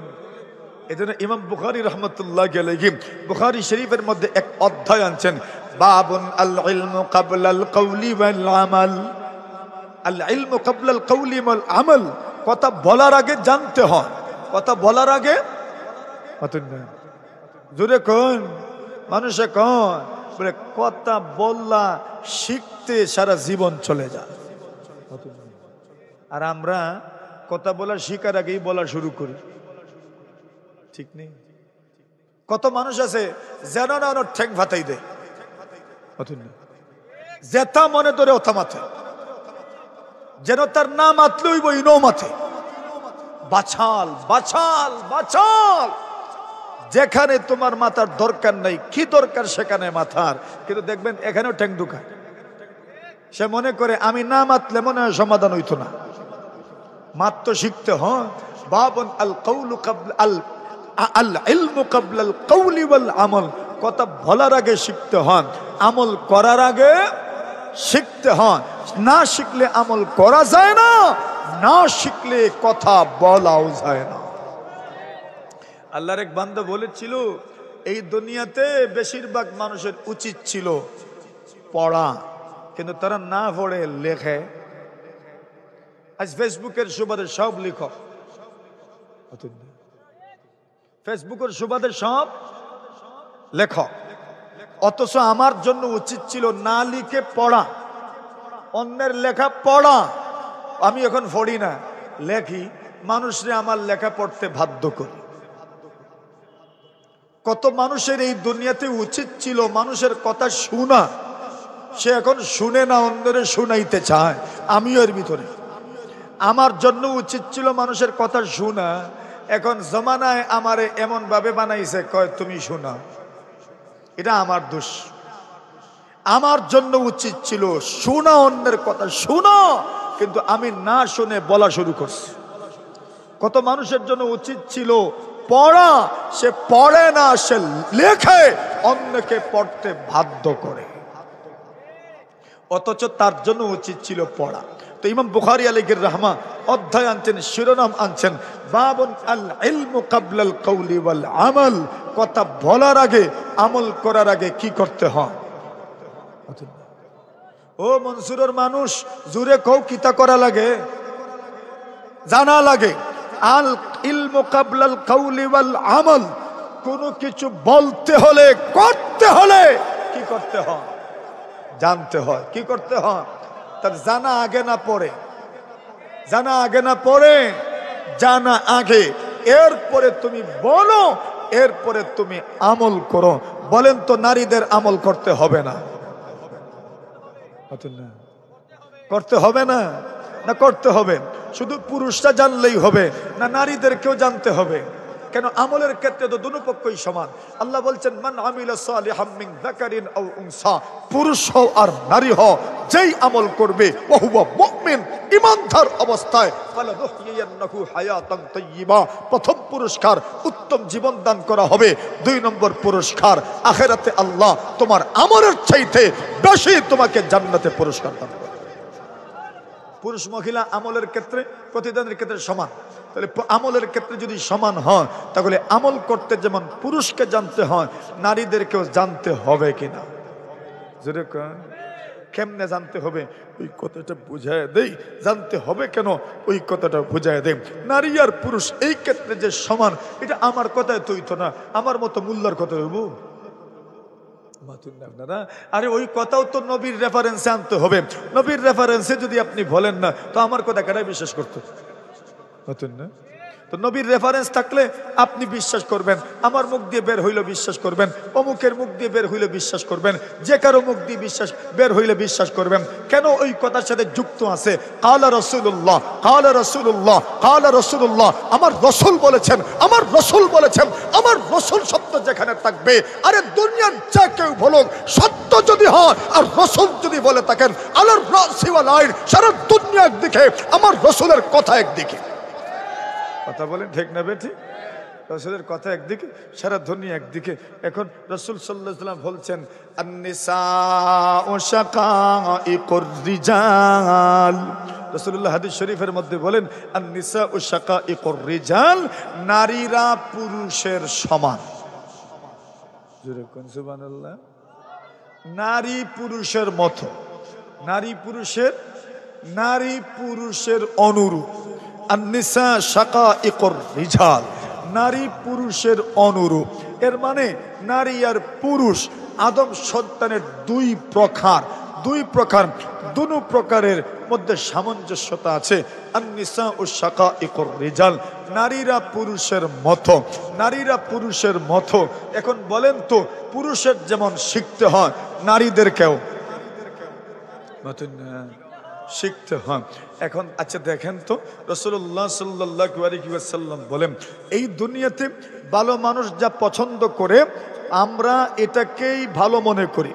এজন্য ইমাম বুখারী রাহমাতুল্লাহি আলাইহি বুখারী শরীফের মধ্যে এক অধ্যায় আনছেন, বাবুন আল ইলমু ক্বাবলাল কওলি ওয়াল আমাল। আল ইলমু ক্বাবলাল কওলি ওয়াল আমাল, কথা বলার আগে জানতে হয়। কথা বলার আগে জোরে কোন? মানুষে কোন বলে কথা বললা শিখতে সারা জীবন চলে যায়, আর আমরা কথা বলা শিখার আগেই বলা শুরু করি, ঠিক নেই? কত মানুষ আছে যেন না ঠ্যাং ভাতাই দেয়, যেটা মনে ধরে ওথা মাথে, যেন তার না মাতলে ওই বই নো মাথে। বাছাল বাছাল বাছাল, যেখানে তোমার মাথার দরকার নাই, কি দরকার সেখানে মাথার, কিন্তু দেখবেন এখানেও ঠ্যাং ঢুকা। সে মনে করে আমি না মাতলে মনে হয় সমাধান হইতো না। মাত্র শিখতে হয়। বাবুন আল কওলু ক্বাবলা আল ইলমু ক্বাবলাল কওলি ওয়াল আমল, কথা বলার আগে শিখতে হয়, আমল করার আগে শিখতে হয়। না শিখলে আমল করা যায় না, না শিখলে কথা বলাও যায় না। আল্লাহর এক বান্দা বলেছিল, এই দুনিয়াতে বেশিরভাগ মানুষের উচিত ছিল পড়া, কিন্তু তারা না পড়ে লেখে। আজ ফেসবুকের সুবাদে সব লেখক, ফেসবুকের সুবাদে সব লেখক, অথচ আমার জন্য উচিত ছিল না লিখে পড়া, অন্যের লেখা পড়া। আমি এখন পড়ি না, লেখি, মানুষরে আমার লেখা পড়তে বাধ্য করি। কত মানুষের এই দুনিয়াতে উচিত ছিল মানুষের কথা শোনা, সে এখন শুনে না, অন্যের শুনাইতে চায়। আমিও এর ভিতরে। আমার জন্য উচিত ছিল মানুষের কথা শোনা, এখন জমানায় আমারে এমন ভাবে বানাইছে, কয় তুমি শোনা। এটা আমার দোষ। আমার জন্য উচিত ছিল শোনা, অন্যের কথা শোনা, কিন্তু আমি না শুনে বলা শুরু করছি। কত মানুষের জন্য উচিত ছিল পড়া, সে পড়ে না, সে লেখে, অন্যকে পড়তে বাধ্য করে, অথচ তার জন্য উচিত ছিল পড়া। তো ইমাম বুখারী আলাইহির রাহমা অধ্যায় আনছেন, শিরোনাম আনছেন, বাবুন আল ইলমু ক্বাবলাল কওলি ওয়াল আমাল, কথা বলার আগে, আমল করার আগে কি করতে হয়। ও মনসুরের মানুষ, জুরে কও কিতা করা লাগে, জানা লাগে। আল ইলমু ক্বাবলাল কওলি ওয়াল আমাল, কোন কিছু বলতে হলে, করতে হলে কি করতে হয়, জানতে হয়। কি করতে হয়? তার জানা আগে না পড়ে, জানা আগে না পড়ে, জানা আগে, এরপরে তুমি বলো, এরপরে তুমি আমল করো। বলেন তো নারীদের আমল করতে হবে না? করতে হবে না? না করতে হবে? শুধু পুরুষরা জানলেই হবে না, নারীদেরকেও জানতে হবে? কেন? আমলের ক্ষেত্রে তো দুনো পক্ষই সমান। আল্লাহ বলছেন, মান আমিলা সালিহাম মিন যাকারিন আও উনসা, পুরুষ হও আর নারী হও, যেই আমল করবে ওয়া হুয়া মুমিন, ঈমানদার অবস্থায়, ফালানুহইয়ান্নাহু হায়াতান তাইয়্যিবা, প্রথম পুরস্কার উত্তম জীবন দান করা হবে। 2 নম্বর পুরস্কার, আখিরাতে আল্লাহ তোমার আমলের চাইতে বেশি তোমাকে জান্নাতে পুরস্কার দান করবে। পুরুষ মহিলা আমলের ক্ষেত্রে, প্রতিদানের ক্ষেত্রে সমান। তাহলে আমলের ক্ষেত্রে যদি সমান হয়, তাহলে আমল করতে যেমন পুরুষকে জানতে হয়, নারীদেরকেও জানতে হবে কিনা? যদি কেমনে জানতে হবে ওই কথাটা বুঝায় দেই, জানতে হবে কেন ওই কথাটা বুঝায় দেই। নারী আর পুরুষ এই ক্ষেত্রে যে সমান, এটা আমার কথায় তৈত না, আমার মতো মোল্লার কথা হইব? আরে ওই কথাও তো নবীর রেফারেন্সে আনতে হবে। নবীর রেফারেন্সে যদি আপনি বলেন না, তো আমার কথা কেন বিশ্বাস করতে? নতুন না? তো নবীর রেফারেন্স থাকলে আপনি বিশ্বাস করবেন, আমার মুখ দিয়ে বের হইলে বিশ্বাস করবেন, অমুকের মুখ দিয়ে বের হইলে বিশ্বাস করবেন, যে কারো মুখ দিয়ে বিশ্বাস বের হইলে বিশ্বাস করবেন। কেন? ওই কথার সাথে যুক্ত আছে কালা রাসূলুল্লাহ, কালা রাসূলুল্লাহ, কালা রাসূলুল্লাহ। আমার রাসূল বলেছেন, আমার রাসূল বলেছেন। আমার রাসূল শব্দ যেখানে থাকবে, আরে দুনিয়ার যা কেউ বলুক, সত্য যদি হয় আর রাসূল যদি বলে থাকেন, আলার রাসি ওয়াল আইন, সারা দুনিয়া একদিকে, আমার রাসূলের কথা একদিকে। কথা বলেন ঠিক না বেঠিক? রাসূলের কথা একদিকে, সারা দুনিয়া একদিকে। এখন রাসূল সাল্লাল্লাহু আলাইহি ওয়াসাল্লাম বলছেন আন-নিসাউ শাকাঈকুর রিজাল। রাসূলুল্লাহ হাদিস শরীফের মধ্যে বলেন আন-নিসাউ শাকাঈকুর রিজাল, নারীরা পুরুষের সমান। জোরে কোন সুবহানাল্লাহ। নারী পুরুষের মতো, নারী পুরুষের অনুরূপ। আন-নিসা শাকাঈকুর রিজাল, নারী পুরুষের অনুরূপ। এর মানে নারী আর পুরুষ আদম সন্তানের দুই প্রকার, দুনো প্রকারের মধ্যে সামঞ্জস্যতা আছে। আন-নিসা শাকাঈকুর রিজাল, নারীরা পুরুষের মতো, নারীরা পুরুষের মতো। এখন বলেন তো, পুরুষের যেমন শিখতে হয়, নারীদেরকেও শিখতে হয়। এখন আচ্ছা দেখেন তো, রাসূলুল্লাহ সাল্লাল্লাহু আলাইহি ওয়াসাল্লাম বলেন এই দুনিয়াতে ভালো মানুষ যা পছন্দ করে আমরা এটাকেই ভালো মনে করি।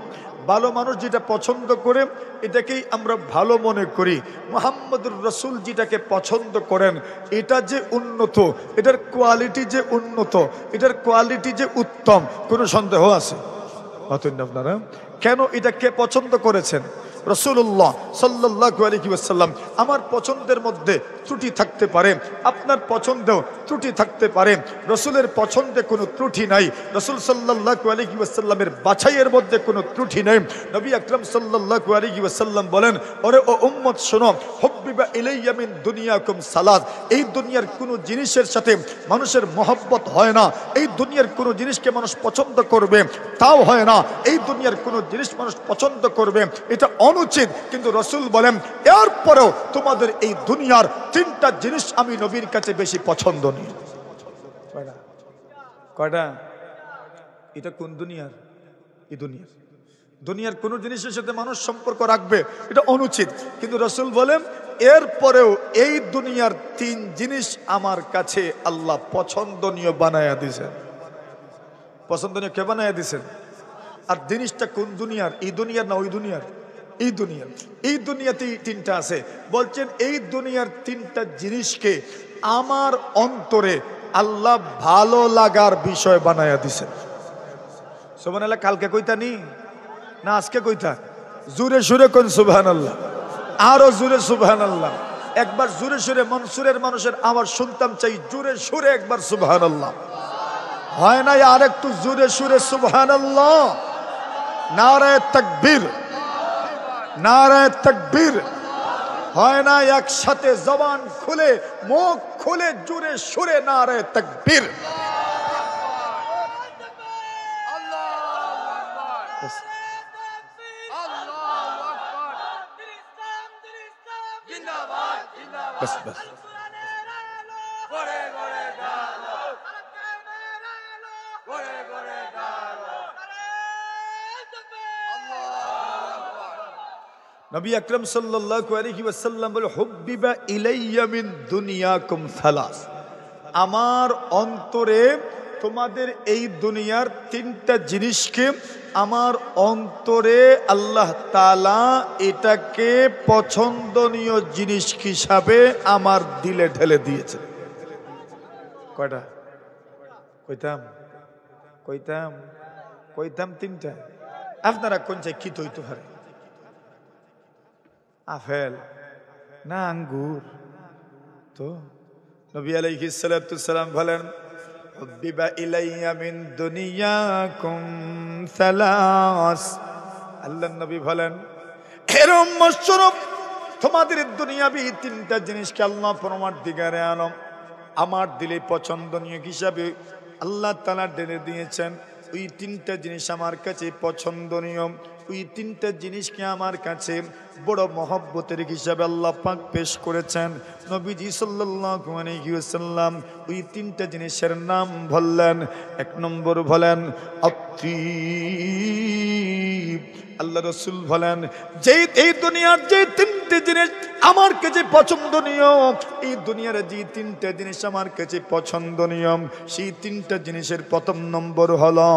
ভালো মানুষ যেটা পছন্দ করে এটাকেই আমরা ভালো মনে করি। মুহাম্মদুর রাসূল যেটাকে পছন্দ করেন এটা যে উন্নত, এটার কোয়ালিটি যে উন্নত, এটার কোয়ালিটি যে উত্তম, কোনো সন্দেহ আছে? আপনারা কেন এটা কে পছন্দ করেছেন? রাসূলুল্লাহ সাল্লাল্লাহু আলাইহি ওয়াসাল্লাম। আমার পছন্দের মধ্যে ত্রুটি থাকতে পারে, আপনার পছন্দেও ত্রুটি থাকতে পারে। রাসূলের পছন্দে কোনো ত্রুটি নাই, রাসূল সাল্লাল্লাহু আলাইহি ওয়াসাল্লামের বাছাইয়ের মধ্যে কোনো ত্রুটি নেই। নবী আকরাম সাল্লাল্লাহু আলাইহি ওয়াসাল্লাম বলেন, ওরে ও উম্মত শোনো, হুব্বিবা ইলাইয়া মিন দুনিয়াকুম সালাত। এই দুনিয়ার কোনো জিনিসের সাথে মানুষের মহব্বত হয় না। এই দুনিয়ার কোনো জিনিসকে মানুষ পছন্দ করবে তাও হয় না। এই দুনিয়ার কোনো জিনিস মানুষ পছন্দ করবে এটা অনুচিত। কিন্তু রাসূল বলেন এরপরেও তোমাদের এই দুনিয়ার তিনটা জিনিস আমি নবীর কাছে বেশি পছন্দনীয়। কয়টা? এটা কোন দুনিয়ার? এই দুনিয়ার কোন জিনিসের সাথে মানুষ সম্পর্ক রাখবে এটা অনুচিত, কিন্তু রাসূল বলেন এরপরেও এই দুনিয়ার তিন জিনিস আমার কাছে আল্লাহ পছন্দনীয় বানায়া দিয়েছেন। পছন্দনীয় কে বানায়া দিয়েছেন? আর জিনিসটা কোন দুনিয়ার? এই দুনিয়ার না ওই দুনিয়ার? এই দুনিয়ার। এই দুনিয়াতেই তিনটা আছে। বলছেন এই দুনিয়ার তিনটা জিনিসকে আমার অন্তরে আল্লাহ ভালো লাগার বিষয় বানায়া দিছেন। সুবহানাল্লাহ। কালকে কইতা নি না আজকে কইতা? জোরে সুরে কোন সুবহানাল্লাহ, আরো জোরে সুবহানাল্লাহ। একবার জোরে সুরে মনসুরের মানুষের আওয়াজ শুনতাম চাই, জোরে সুরে একবার সুবহানাল্লাহ। হয় না? আর একটু জোরে সুরে সুবহানাল্লাহ। নারায়ে তাকবীর, নারায়ে তাকবীর। হয় না? একসাথে জবান খুলে মুখ খুলে জোরে সুরে নারায়ে তাকবীর। बस बस নবী আকরাম সাল্লাল্লাহু আলাইহি ওয়াসাল্লাম বলে হুব্বিবা ইলাইয়া মিন দুনিয়াকুম সালাস। আমার অন্তরে তোমাদের এই দুনিয়ার তিনটা জিনিসকে আমার অন্তরে আল্লাহ তাআলা এটাকে পছন্দনীয় জিনিস হিসাবে আমার দিলে ঢেলে দিয়েছে। কয়টা? কইতাম তিনটা। আপনারা কোন চাই কি তৈতে পারে? আপেল না আঙ্গুর? তো নবী আলাইহিস সালাতু সালাম বলেন হুব্বিবা ইলাইয়া মিন দুনিয়াকুম সালাস। আল্লাহর নবী বলেন হে উম্মত শোনো, তোমাদের দুনিয়াবি তিনটা জিনিসকে আল্লাহ পরমার্থিকারে আলম আমার দিলে পছন্দনীয় হিসাবে আল্লাহ তাআলা ঢেলে দিয়েছেন। ওই তিনটা জিনিস আমার কাছে পছন্দনীয়। ওই তিনটা জিনিসকে আমার কাছে বড় মহব্বতের হিসাবে আল্লাহ পাক পেশ করেছেন। নবীজি সাল্লাল্লাহু আলাইহি ওয়াসাল্লাম ওই তিনটা জিনিসের নাম বললেন। এক নম্বর বলেন আত্তিব। আল্লাহ রসুল বলেন যে এই দুনিয়ার যে তিনটে জিনিস আমার কাছে পছন্দনীয়, এই দুনিয়ার যে তিনটে জিনিস আমার কাছে পছন্দনীয়, সেই তিনটা জিনিসের প্রথম নম্বর হলো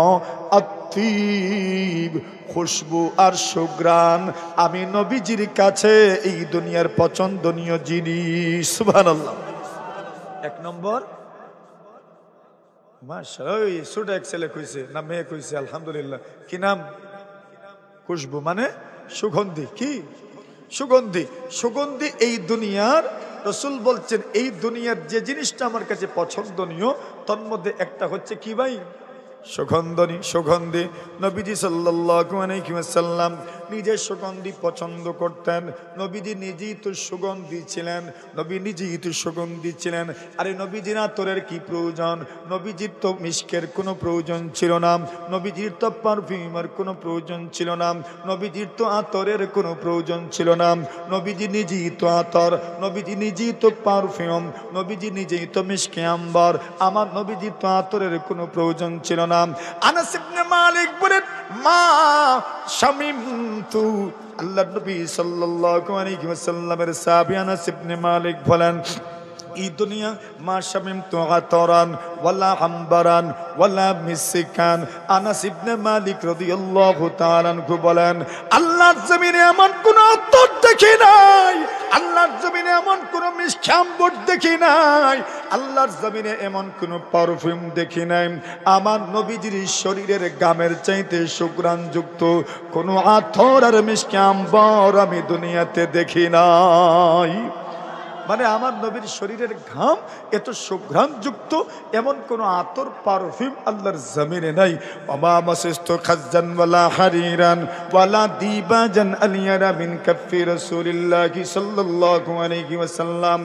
আত্তিব, খুশবু আর সুঘ্রাণ। আমি নবীজির কাছে এই দুনিয়ার পছন্দনীয় জিনিস। সুবহানাল্লাহ। এক নম্বর মাশাআল্লাহ, ওই ছোট এক ছেলে কইছে না মেয়ে কইছে আলহামদুলিল্লাহ। কি নাম? খুশবু মানে সুগন্ধি। কি সুগন্ধি? সুগন্ধি এই দুনিয়ার, রসুল বলছেন এই দুনিয়ার যে জিনিসটা আমার কাছে পছন্দনীয় তার মধ্যে একটা হচ্ছে কি ভাই? সুগন্ধি। নবীজি সাল্লাল্লাহু আলাইহি ওয়াসাল্লাম নিজে সুগন্ধি পছন্দ করতেন। নবীজি নিজেই তো সুগন্ধি ছিলেন, নবী নিজেই তো সুগন্ধি ছিলেন। আরে নবীজির আতরের কি প্রয়োজন? নবীজির তো মিস্কের কোনো প্রয়োজন ছিল না, নবীজির তো পারফিউমের কোনো প্রয়োজন ছিল না, নবীজির তো আতরের কোনো প্রয়োজন ছিল না। নবীজি নিজেই তো আতর, নবীজি নিজেই তো পারফিউম, নবীজি নিজেই তো মিস্কে আম্বার। আমার নবীজির তো আতরের কোনো প্রয়োজন ছিল না। আনাস ইবনে মালিক বলেন মা শামিমতু, আল্লাহর নবী সাল্লাল্লাহু আলাইহি ওয়াসাল্লামের সাহাবী আনাস ইবনে মালিক বলেন এই দুনিয়া মা শামিমতু আতরান ওয়ালা হামবারান ওয়ালা মিসকান। আনাস ইবনে মালিক রাদিয়াল্লাহু তাআলা আনহু বলেন আল্লাহর জমিনে এমন কোন আতর দেখি নাই, আল্লাহর জমিনে এমন কোন মিষ্টি আম্বর দেখি নাই, আল্লাহর জমিনে এমন কোন পারফিউম দেখি নাই আমার নবীজির শরীরের গামের চাইতে সুঘ্রাণযুক্ত কোন আতর আর মিষ্টি আম্বর আমি দুনিয়াতে দেখি নাই। মানে আমার নবীর শরীরের ঘাম এত সুঘ্রাণযুক্ত এমন কোন আতর পারফিউম আল্লাহর জমিনে নাই। ওমা মাসিস্তু খাজ্জান ওয়ালা হারিরান ওয়ালা দিবাজান আলিয়ারা মিন কাফি রাসূলিল্লাহি সাল্লাল্লাহু আলাইহি ওয়াসাল্লাম।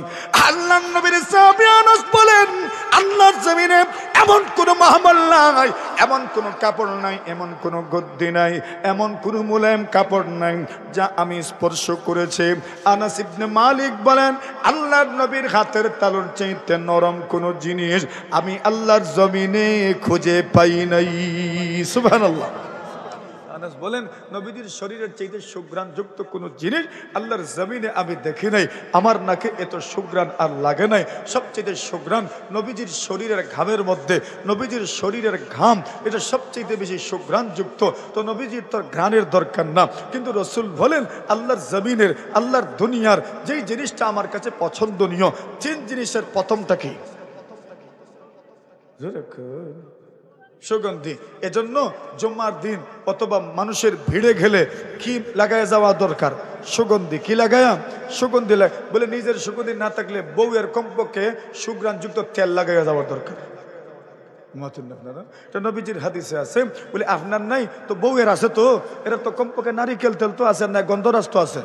আল্লাহর নবীর সাহাবী আনাস বলেন আল্লাহর জমিনে এমন কোন মাহমল নাই, এমন কোন কাপড় নাই, এমন কোন গদ্দি নাই, এমন কোন মুলায়েম কাপড় নাই যা আমি স্পর্শ করেছি। আনাস ইবনে মালিক বলেন আল্লাহর নবীর হাতের তালুর চাইতে নরম কোন জিনিস আমি আল্লাহর জমিনে খুঁজে পাই নাই। সুবহানাল্লাহ। আনাস বলেন নবীজির শরীরের চাইতে সুঘ্রাণযুক্ত কোন জিনিস আল্লাহর জমিনে আমি দেখি নাই। আমার নাকে এত সুঘ্রাণ আর লাগে নাই। সবচেয়ে সুঘ্রাণ নবীজির শরীরের ঘামের মধ্যে, নবীজির শরীরের ঘাম এটা সবচেয়ে বেশি সুঘ্রাণযুক্ত। তো নবীজির তো ঘ্রাণের দরকার না, কিন্তু রসুল বলেন আল্লাহর জমিনের, আল্লাহর দুনিয়ার যেই জিনিসটা আমার কাছে পছন্দনীয়, তিন জিনিসের প্রথমটা কি? সুগন্ধি। এজন্য জুম্মার দিন অথবা মানুষের ভিড়ে গেলে কি লাগায় যাওয়া দরকার? সুগন্ধি। কি লাগায়া? সুগন্ধি বলে নিজের সুগন্ধি না থাকলে বউয়ের কমপক্ষে সুঘ্রাণযুক্ত তেল লাগাইয়া যাওয়ার দরকার। আপনারা এটা নবীজির হাদিসে আছে। বলে আপনার নাই তো বউয়ের আছে, তো এরা তো কমপক্ষে নারিকেল তেল তো আছে না, গন্ধরাজ তো আছে,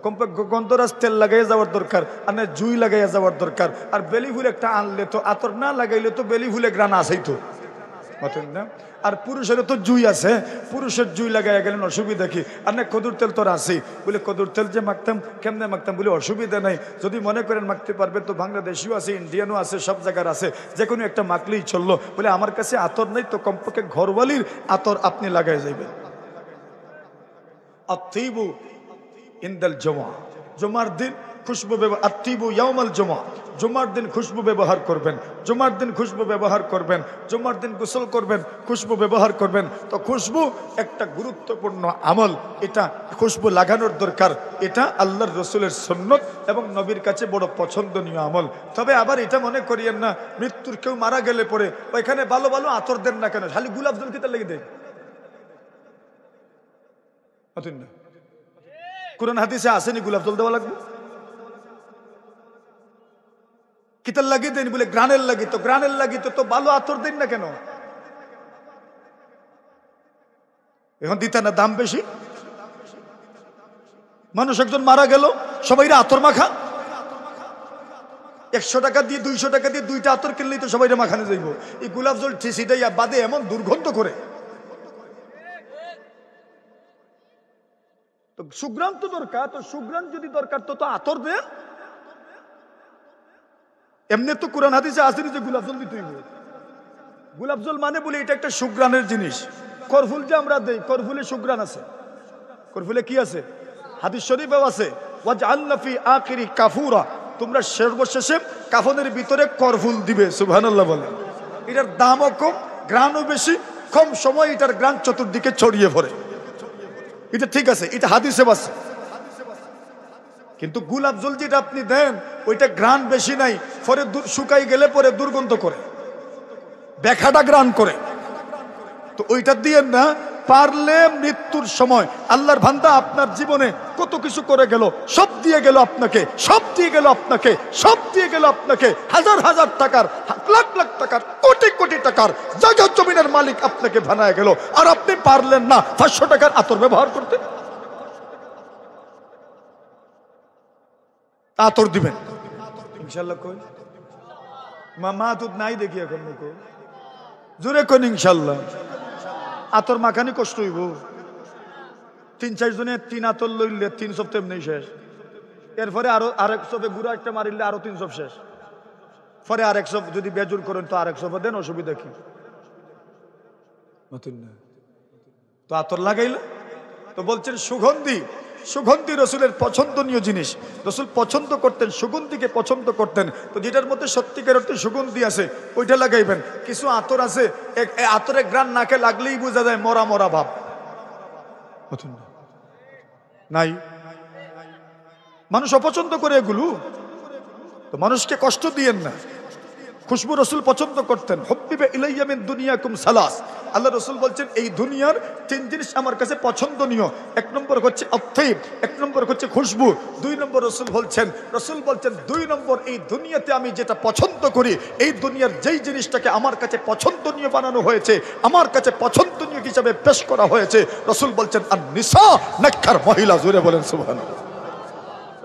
কমপক্ষে গন্ধরাজ তেল লাগাইয়া যাওয়ার দরকার, আর না জুই লাগাইয়া যাওয়ার দরকার। আর বেলি ফুল একটা আনলে তো, আতর না লাগাইলে তো বেলি ফুলে গ্রান আসেই তো, না? আর পুরুষেরও তো জুই আছে, পুরুষের জুই লাগাইয়া গেলেন অসুবিধা কি? আর না কদুর তেল তোর আছে, বলে কদুর তেল যে মাখতাম কেমনে মাখতাম, বলে অসুবিধা নাই, যদি মনে করেন মাখতে পারবেন তো বাংলাদেশিও আছে, ইন্ডিয়ানও আছে, সব জায়গার আছে, যে কোনো একটা মাখলেই চললো। বলে আমার কাছে আতর নেই, তো কমপক্ষে ঘরওয়ালির আতর আপনি লাগাই যাইবেন। আত্তিবু ইনদাল জুমা, জুমার দিন খুশবু ব্যবহার। আত্তিবু ইয়াউমাল জুমা, জুমার দিন খুশবু ব্যবহার করবেন, জুমার দিন খুশবু ব্যবহার করবেন, জুমার দিন গোসল করবেন, খুশবু ব্যবহার করবেন। তো খুশবু একটা গুরুত্বপূর্ণ আমল, এটা খুশবু লাগানোর দরকার। এটা আল্লাহর রসুলের সুন্নত এবং নবীর কাছে বড় পছন্দনীয় আমল। তবে আবার এটা মনে করিয়েন না মৃত্যুর কেউ মারা গেলে পরে ওইখানে ভালো ভালো আতর দেন না কেন, খালি গোলাপ জল কিতা লেগে দেয়? না, কোরআন হাদিসে আসেনি গোলাপ জল দেওয়া লাগবে? কিতার লাগিয়ে দেন? বলে গ্রানের লাগি, তো গ্রানের লাগি তো ভালো আতর দেন না কেন? এখন দিতে না, দাম বেশি। মানুষ একজন মারা গেল, সবাই আতর মাখা, 100 টাকা দিয়ে 200 টাকা দিয়ে 2টা আতর কিনলেই তো সবাই মাখানে যাইব। এই গোলাপ জল সেটাই বাদে এমন দুর্গন্ধ করে, তো সুগ্রাণ তো দরকার, তো সুগ্রাণ যদি দরকার তো আতর দেন। এমনি তো কোরআন হাদিসে আসেনি যে গোলাপ জল দিতেই হবে। গোলাপ জল মানে বলি এটা একটা সুগ্রাণের জিনিস। করফুল যে আমরা দেই, করফুলে সুগ্রাণ আছে। করফুলে কি আছে? হাদিস শরীফেও আছে, ওয়াজআলনা ফি আখিরি কাফুরা, তোমরা সর্বশেষে কাফনের ভিতরে করফুল দিবে। সুবহানাল্লাহ বলেন। এটার দামও কম, গ্রানও বেশি, কম সময় এটার গ্রান চতুর্দিকে ছড়িয়ে পড়ে। এটা ঠিক আছে, এটা হাদিসে আছে। কিন্তু গোলাপ জল যেটা আপনি দেন ওইটা গ্রান বেশি নাই, পরে শুকাই গেলে পরে দুর্গন্ধ করে, বেখাটা গ্রান করে। তো ওইটা দিয়ে না, পারলে মৃত্যুর সময় আল্লাহর বান্দা আপনার জীবনে কত কিছু করে গেল, সব দিয়ে গেল আপনাকে, সব দিয়ে গেল আপনাকে, সব দিয়ে গেল আপনাকে, হাজার হাজার টাকার, লাখ লাখ টাকার, কোটি কোটি টাকার জায়গা জমিনের মালিক আপনাকে বানায় গেল, আর আপনি পারলেন না 500 টাকার আতর ব্যবহার করতে। আতর দিবেন ইনশাল্লাহ। কই মা দুধ নাই দেখি এখন মুখ জোরে কোন ইনশাল্লাহ। আতর মাখানি কষ্ট হইব। 3-4 জনে 3 আতর লইলে 3 সপ্তাহ এমনি শেষ। এরপরে আরো আরেক সবে গুড়া একটা মারিলে আরো 3 সপ্তাহ শেষ। পরে আরেক সব যদি বেজুর করেন তো আরেক সপ্তাহ দেন, অসুবিধা কি? তো আতর লাগাইলে তো বলছেন সুগন্ধি, সুগন্ধি রসুলের পছন্দনীয় জিনিস। রসুল পছন্দ করতেন, সুগন্ধিকে পছন্দ করতেন। তো যেটার মধ্যে সত্যিকার অর্থে সুগন্ধি আছে ওইটা লাগাইবেন। কিছু আতর আছে আতরে গ্রান নাকে লাগলেই বোঝা যায় মরা মরা ভাব। নাই, মানুষ অপছন্দ করে এগুলো। তো মানুষকে কষ্ট দিয়েন না। খুশবু রসুল পছন্দ করতেন। হুব্বিবা ইলাইয়া মিন দুনিয়াকুম সালাস, আল্লাহ রসুল বলছেন এই দুনিয়ার 3 জিনিস আমার কাছে পছন্দনীয়। 1 নম্বর হচ্ছে আত্তাইব, 1 নম্বর হচ্ছে খুশবু, 2 নম্বর রসুল বলছেন 2 নম্বর এই দুনিয়াতে আমি যেটা পছন্দ করি, এই দুনিয়ার যেই জিনিসটাকে আমার কাছে পছন্দনীয় বানানো হয়েছে, আমার কাছে পছন্দনীয় হিসাবে পেশ করা হয়েছে, রসুল বলছেন আর নিসা, নেককার মহিলা। জোরে বলেন সুবহানাল্লাহ।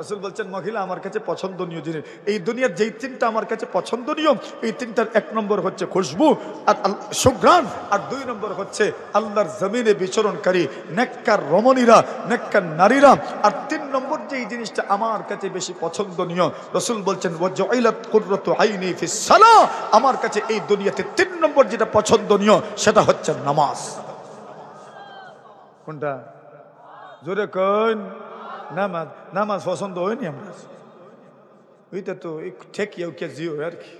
রসুল বলছেন মহিলা আমার কাছে পছন্দনীয় জিনিস। এই দুনিয়ার যেই 3টা আমার কাছে পছন্দনীয়, এই 3টার 1 নম্বর হচ্ছে খুশবু আর সুঘ্রাণ, আর 2 নম্বর হচ্ছে আল্লাহর জমিনে বিচরণকারী নেককার রমণীরা, নেককার নারীরা, আর 3 নম্বর যেই জিনিসটা আমার কাছে বেশি পছন্দনীয়, রসুল বলছেন ওয়াজআইলাত কুররাতু আইনি ফিস সালাহ, আমার কাছে এই দুনিয়াতে 3 নম্বর যেটা পছন্দনীয় সেটা হচ্ছে নামাজ। কোনটা? জোরে কোন। নামাজ। নামাজ পছন্দ হয়নি আমরা, ওইটা তো ঠেকিয়াও কে জিও আর কি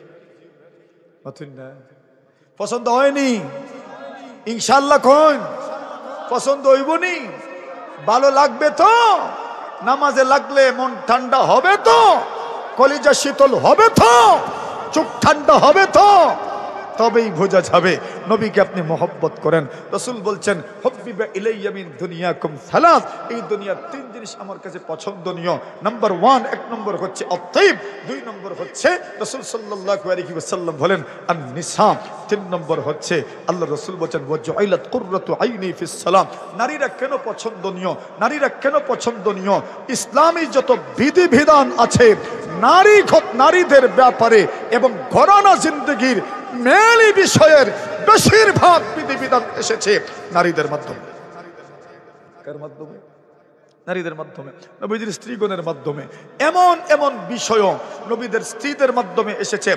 না, পছন্দ হয়নি। ইনশাল্লাহ কোন পছন্দ হইব নি? ভালো লাগবে তো? নামাজে লাগলে মন ঠান্ডা হবে তো? কলিজা শীতল হবে তো? চোখ ঠান্ডা হবে তো? তবেই বোঝা যাবে নবীকে আপনি মহব্বত করেন। রসুল বলছেন হুব্বিবা ইলাইয়া মিন দুনিয়াকুম সালাস, এই দুনিয়ার 3 জিনিস আমার কাছে পছন্দনীয়। নাম্বার 1, 1 নম্বর হচ্ছে আত্তাইব, 2 নম্বর হচ্ছে রসুল সাল্লাল্লাহু আলাইহি ওয়াসাল্লাম বলেন আন নিসা, 3 নম্বর হচ্ছে আল্লাহ রসুল বলেন ওয়াজআইলাত কুররাতু আইনি ফিস সালাম। নারীরা কেন পছন্দনীয়? নারীরা কেন পছন্দনীয়? ইসলামী যত বিধিবিধান আছে নারীদের ব্যাপারে এবং ঘরানা জিন্দেগির মেলি বিষয়ের বেশিরভাগ বিধিবিধান এসেছে নারীদের মাধ্যমে। কার মাধ্যমে? নারীদের মাধ্যমে, নবীদের স্ত্রীগণের মাধ্যমে। এমন এমন বিষয় নবীদের স্ত্রীদের মাধ্যমে এসেছে,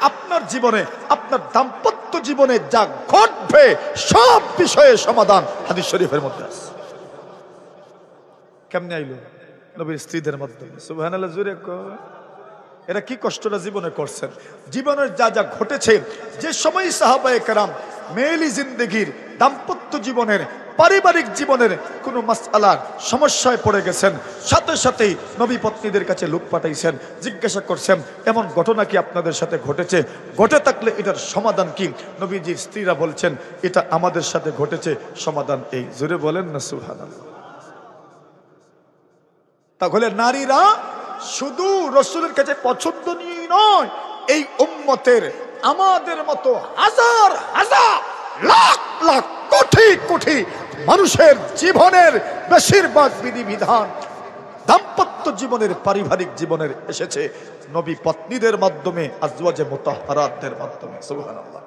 আপনার জীবনে, আপনার দাম্পত্য জীবনে যা ঘটবে সব বিষয়ে সমাধান হাদিস শরীফের মধ্যে আছে। কেমনে আইলো? নবীর স্ত্রীদের মাধ্যমে। সুবহানাল্লাহ। জোরে কয়। এরা কি কষ্টটা জীবনে করছেন, জীবনের যা যা ঘটেছে, যে সময় সাহাবায়ে কেরাম মেয়েলি জিন্দেগির, দাম্পত্য জীবনের, পারিবারিক জীবনের কোনো মাসআলার সমস্যায় পড়ে গেছেন, সাথে সাথেই নবী পত্নীদের কাছে লোক পাঠাইছেন, জিজ্ঞাসা করছেন এমন ঘটনা কি আপনাদের সাথে ঘটেছে? ঘটে থাকলে এটার সমাধান কি? নবীজির স্ত্রীরা বলছেন এটা আমাদের সাথে ঘটেছে, সমাধান এই। জোরে বলেন না সুবহানাল্লাহ। তাহলে নারীরা শুধু রসুলের কাছে পছন্দনীয় নয়, এই উম্মতের আমাদের মতো হাজার হাজার লাখ লাখ কোটি কোটি মানুষের জীবনের বেশিরভাগ বিধিবিধান দাম্পত্য জীবনের, পারিবারিক জীবনের এসেছে নবী পত্নীদের মাধ্যমে, আজওয়াজে মুতাহহারাতদের মাধ্যমে। সুবহানাল্লাহ।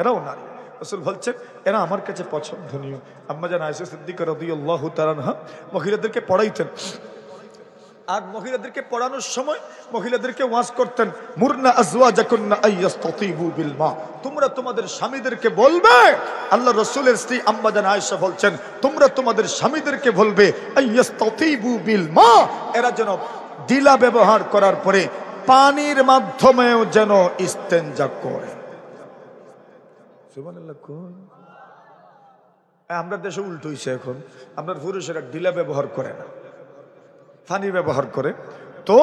এরাও নারী। রাসূল বলছেন এরা আমার কাছে পছন্দনীয়। আম্মা জান আয়েশা সিদ্দিকা রাদিয়াল্লাহু তাআলা আনহা মহিলাদেরকে পড়াইতেন, আর মহিলাদেরকে পড়ানোর সময় মহিলাদেরকে ওয়াজ করতেন, মুরনা আজওয়াজাকুন্না আইয়াস্তাতিবু বিল মা, তোমরা তোমাদের স্বামীদেরকে বলবে, আল্লাহ রাসূলের স্ত্রী আম্মা জান আয়েশা বলছেন তোমরা তোমাদের স্বামীদেরকে বলবে আইয়াস্তাতিবু বিল মা, এরা যেন ডিলা ব্যবহার করার পরে পানির মাধ্যমেও যেন ইস্তেনজা করে। সুবহানাল্লাহ। আমরা দেশে উল্টো হইছে, এখন আমরা পুরুষেরা ডিলা ব্যবহার করে না, পানি ব্যবহার করে। তো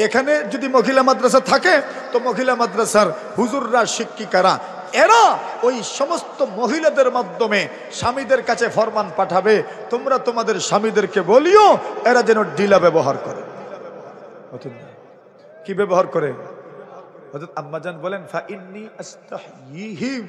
এখানে যদি মহিলা মাদ্রাসা থাকে তো মহিলা মাদ্রাসার হুজুররা, শিক্ষিকারা এরা ওই সমস্ত মহিলাদের মাধ্যমে স্বামীদের কাছে ফরমান পাঠাবে, তোমরা তোমাদের স্বামীদেরকে বলিও এরা যেন ডিলা ব্যবহার করে। কি ব্যবহার করে? হযরত আম্মাজান বলেন ফা ইন্নী আস্তাহয়িহিম,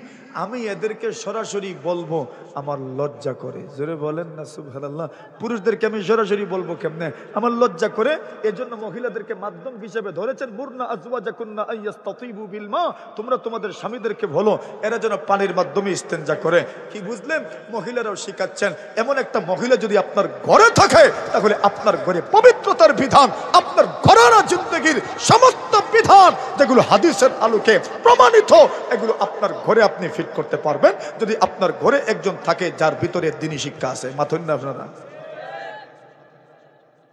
আমি এদেরকে সরাসরি বলবো, আমার লজ্জা করে। জোরে বলেন না সুবহানাল্লাহ। পুরুষদেরকে আমি সরাসরি বলবো কেমনে? আমার লজ্জা করে। এজন্য মহিলাদেরকে মাধ্যম হিসেবে ধরেছেন, মুরনা আজওয়াজাকুন্না আইয়াস্তাতিবু বিল মা, তোমরা তোমাদের স্বামীদেরকে বলো এরা যেন পানির মাধ্যমে ইস্তেনজা করে। কি বুঝলেন? মহিলারাও শিখাচ্ছেন এমন একটা মহিলা যদি আপনার ঘরে থাকে তাহলে আপনার ঘরে পবিত্রতার বিধান, আপনার ঘরানা জিন্দেগীর সমস্ত বিধান যেগুলো হাদিসের আলোকে প্রমাণিত, এগুলো আপনার ঘরে আপনি ফিট করতে পারবেন যদি আপনার ঘরে একজন থাকে যার ভিতরে দ্বীনি শিক্ষা আছে। মাথুন না আপনারা?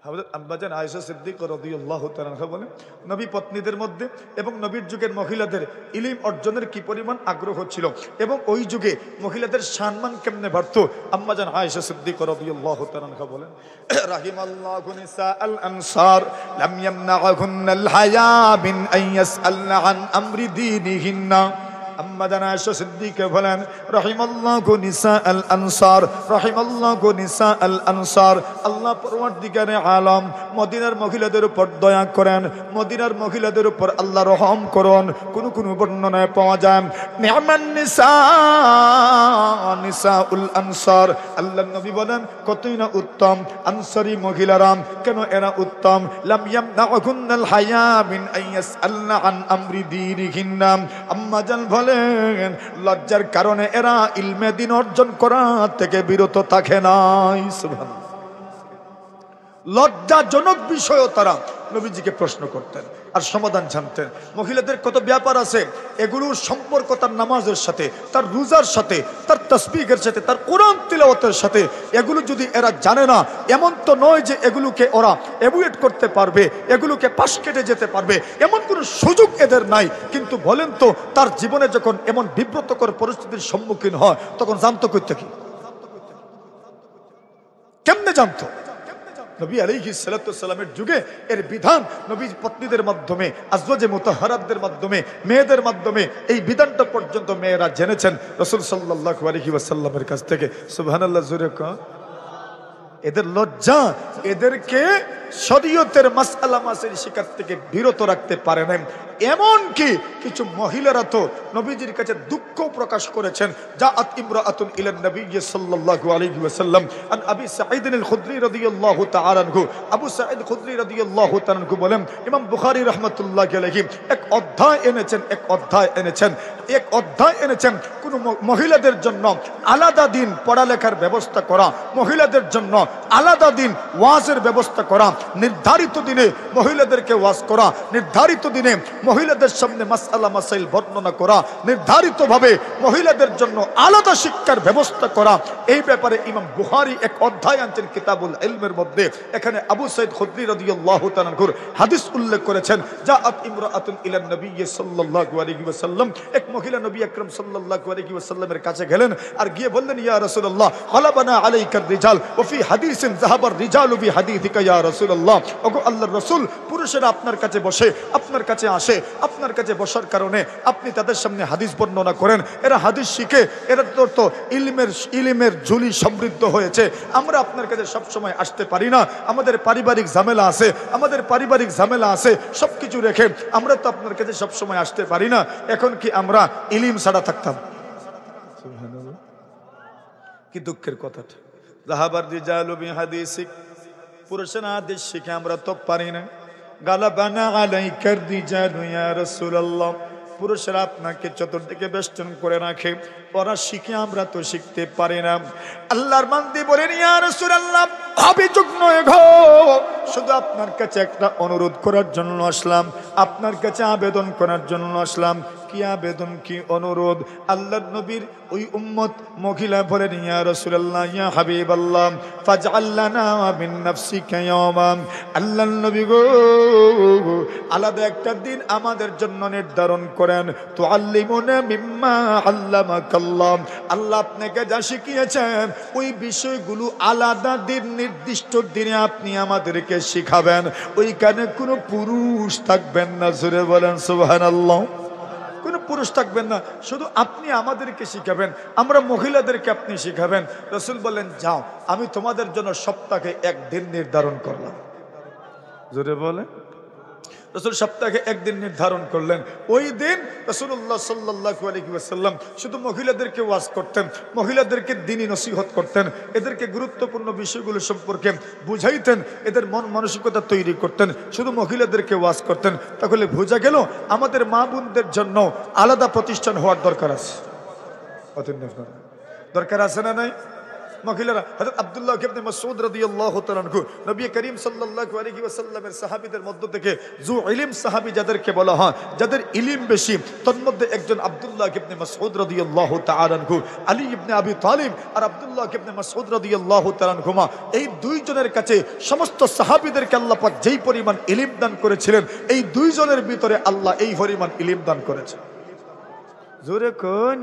হযরত আম্মা জান আয়েশা সিদ্দিকা রাদিয়াল্লাহু তাআলা আনহা বলেন, নবী পত্নীদের মধ্যে এবং নবীর যুগের মহিলাদের ইলম অর্জনের কি পরিমাণ আগ্রহ ছিল এবং ওই যুগে মহিলাদের সম্মান কেমনে বাড়তো। আম্মা জান আয়েশা সিদ্দিকা রাদিয়াল্লাহু তাআলা আনহা বলেন, রাহিমাল্লাহু নিসাআল আনসার লাম ইয়ামনাহুন্নাল হায়া বিন আইয়াসআলনা আন আমরি দীনিহিন্না। আম্মা জান আয়েশা সিদ্দিকা বলেন, রাহিমাল্লাহু নিসাআল আনসার, রাহিমাল্লাহু নিসাআল আনসার, আল্লাহ পরওয়ারদিগারে আলম মদিনার মহিলাদের উপর দয়া করেন, মদিনার মহিলাদের উপর আল্লাহ রহম করুন। কোন বর্ণনায় পাওয়া যায় নিআমান নিসা নিসাউল আনসার, আল্লাহর নবী বলেন কতই না উত্তম আনসারী মহিলারা। কেন এরা উত্তম? লাম ইয়ামনাহুন্নাল হায়া মিন আইয়াসআলনা আন আমরি দীনিহিন্না। আম্মা জান বলেন লজ্জার কারণে এরা ইলমে দ্বীন অর্জন করা থেকে বিরত থাকে নাই। সুবহানাল্লাহ। লজ্জাজনক বিষয়ও তারা নবীজিকে প্রশ্ন করতেন আর সমাধান জানতেন। মহিলাদের কত ব্যাপার আছে, এগুলোর সম্পর্ক তার নামাজের সাথে, তার রোজার সাথে, তার তাসবিহের সাথে, তার কোরআন তিলাওয়াতের সাথে। এগুলো যদি এরা জানে না, এমন তো নয় যে এগুলোকে ওরা অ্যাভয়েড করতে পারবে, এগুলোকে পাশ কেটে যেতে পারবে, এমন কোনো সুযোগ এদের নাই। কিন্তু বলেন তো, তার জীবনে যখন এমন বিব্রতকর পরিস্থিতির সম্মুখীন হয় তখন জানতো কই থেকে? কেমনে জানতো? নবী আলাইহিস সালাতু ওয়াস সালামের যুগে এর বিধান নবী পত্নীদের মাধ্যমে, আজওয়াজে মুতাহহারাতদের মাধ্যমে, মেয়েদের মাধ্যমে এই বিধানটা পর্যন্ত মেয়েরা জেনেছেন রাসূল সাল্লাল্লাহু আলাইহি ওয়াসাল্লামের কাছ থেকে। সুবহানাল্লাহ। জোরে কর। এদের লজ্জা এদেরকে শরীয়তের মাসআলা মাসের শিকার থেকে বিরত রাখতে পারে না। এমনকি কিছু মহিলারা তো নবীজির কাছে দুঃখ প্রকাশ করেছেন। জাআত ইমরাআতুন ইলান নবী সাল্লাল্লাহু আলাইহি ওয়াসাল্লাম আন আবি সাঈদ আল খুদরি রাদিয়াল্লাহু তাআলা আনহু। আবু সাঈদ খুদরি রাদিয়াল্লাহু তাআলা আনহু বলেন, ইমাম বুখারী রাহমাতুল্লাহি আলাইহি এক অধ্যায় এনেছেন কোন মহিলাদের জন্য আলাদা দিন পড়ালেখার ব্যবস্থা করা, মহিলাদের জন্য আলাদা দিন ওয়াজের ব্যবস্থা করা, নির্ধারিত দিনে মহিলাদেরকে ওয়াজ করা, নির্ধারিত দিনে মহিলাদের সামনে মাসআলা মাসাইল বর্ণনা করা, নির্ধারিতভাবে মহিলাদের জন্য আলাদা শিক্ষার ব্যবস্থা করা। এই ব্যাপারে ইমাম বুখারী এক অধ্যায় আনছেন কিতাবুল ইলমের মধ্যে। এখানে আবু সাঈদ খুদরি রাদিয়াল্লাহু তাআলা আনহুর হাদিস উল্লেখ করেছেন, জাআত ইমরাআতুন ইলান নবী সাল্লাল্লাহু আলাইহি ওয়াসাল্লাম। এক মহিলা নবী আকরাম সাল্লাল্লাহু আলাইহি ওয়াসাল্লামের কাছে গেলেন আর গিয়ে বললেন, ইয়া রাসূলুল্লাহ গলাবানা আলাইকার রিজাল ওয়া ফি হাদিসিন যাহাবার রিজালু বি হাদিসিকা ইয়া রাসূলুল্লাহ। ওগো আল্লাহর রাসূল, পুরুষেরা আপনার কাছে বসে, আপনার কাছে আসে, আপনার কাছে বসার কারণে আপনি তাদের সামনে হাদিস বর্ণনা করেন, এরা হাদিস শিখে, এরা তো ইলমের ঝুলি সমৃদ্ধ হয়েছে। আমরা আপনার কাছে সব সময় আসতে পারি না, আমাদের পারিবারিক ঝামেলা আছে, সবকিছু রেখে আমরা তো আপনার কাছে সব সময় আসতে পারি না। এখন কি আমরা ইলম ছাড়া থাকতাম? সুবহানাল্লাহ। কি দুঃখের কথাটা। যাহাবার রিজালু বিহাদিসিক, পুরুষেরা হাদিস শিখে আমরা তো পারি না। গালাবানা আলাইকার রিজালু ইয়া রাসূলুল্লাহ, পুরুষেরা আপনাকে চতুর্দিকে বেষ্টন করে রাখে, ওরা শিখে আমরা তো শিখতে পারি না। আল্লাহর বান্দী বলেন, ইয়া রাসূলুল্লাহ, অভিযোগ নয় গো, শুধু আপনার কাছে একটা অনুরোধ করার জন্য আসলাম, আপনার কাছে আবেদন করার জন্য আসলাম। কি আবেদন, কি অনুরোধ? আল্লাহর নবীর ওই উম্মত মহিলা বলেন, ইয়া রাসূলুল্লাহ, ইয়া হাবিবাল্লাহ, ফাজআল লানা মিন নাফসিকা ইয়াওমান। আল্লাহর নবী গো, আলাদা একটা দিন আমাদের জন্য নির্ধারণ করেন। তুআল্লিমুনা মিম্মা আল্লামাকাল্লাহ, আল্লাহ আপনাকে যা শিখিয়েছেন ওই বিষয়গুলো আলাদা দিন, নির্দিষ্ট দিনে আপনি আমাদেরকে শিখাবেন। ওইখানে কোনো পুরুষ থাকবেন না, জোরে বলেন সুবহানাল্লাহ। কোনো পুরুষ থাকবেন না, শুধু আপনি আমাদেরকে শিখাবেন, আমরা মহিলাদেরকে আপনি শিখাবেন। রাসূল বললেন, যাও, আমি তোমাদের জন্য সপ্তাহে একদিন নির্ধারণ করলাম। জোরে বলে। রাসূল সপ্তাহে একদিন নির্ধারণ করলেন। ওই দিন রাসূলুল্লাহ সাল্লাল্লাহু আলাইহি ওয়াসাল্লাম শুধু মহিলাদেরকে ওয়াজ করতেন, মহিলাদেরকে দ্বীনি নসিহত করতেন, এদেরকে গুরুত্বপূর্ণ বিষয়গুলো সম্পর্কে বুঝাইতেন, এদের মন মানসিকতা তৈরি করতেন, শুধু মহিলাদেরকে ওয়াজ করতেন। তাহলে বোঝা গেল আমাদের মা বোনদের জন্য আলাদা প্রতিষ্ঠান হওয়ার দরকার আছে। দরকার আছে না নাই? মহিলারা, হযরত আব্দুল্লাহ ইবনে মাসউদ রাদিয়াল্লাহু তাআলা আনহু, নবী করিম সাল্লাল্লাহু আলাইহি ওয়াসাল্লামের সাহাবীদের মধ্য থেকে যু ইলম সাহাবী যাদেরকে বলা হয়, যাদের ইলম বেশি, তার মধ্যে একজন আব্দুল্লাহ ইবনে মাসউদ রাদিয়াল্লাহু তাআলা আনহু, আলী ইবনে আবি তালিব আর আব্দুল্লাহ ইবনে মাসউদ রাদিয়াল্লাহু তাআলা আনহুমা, এই দুইজনের কাছে সমস্ত সাহাবীদেরকে আল্লাহ পাক যেই পরিমাণ ইলম দান করেছিলেন, এই দুইজনের ভিতরে আল্লাহ এই পরিমাণ ইলম দান করেছেন। জোরে কোন,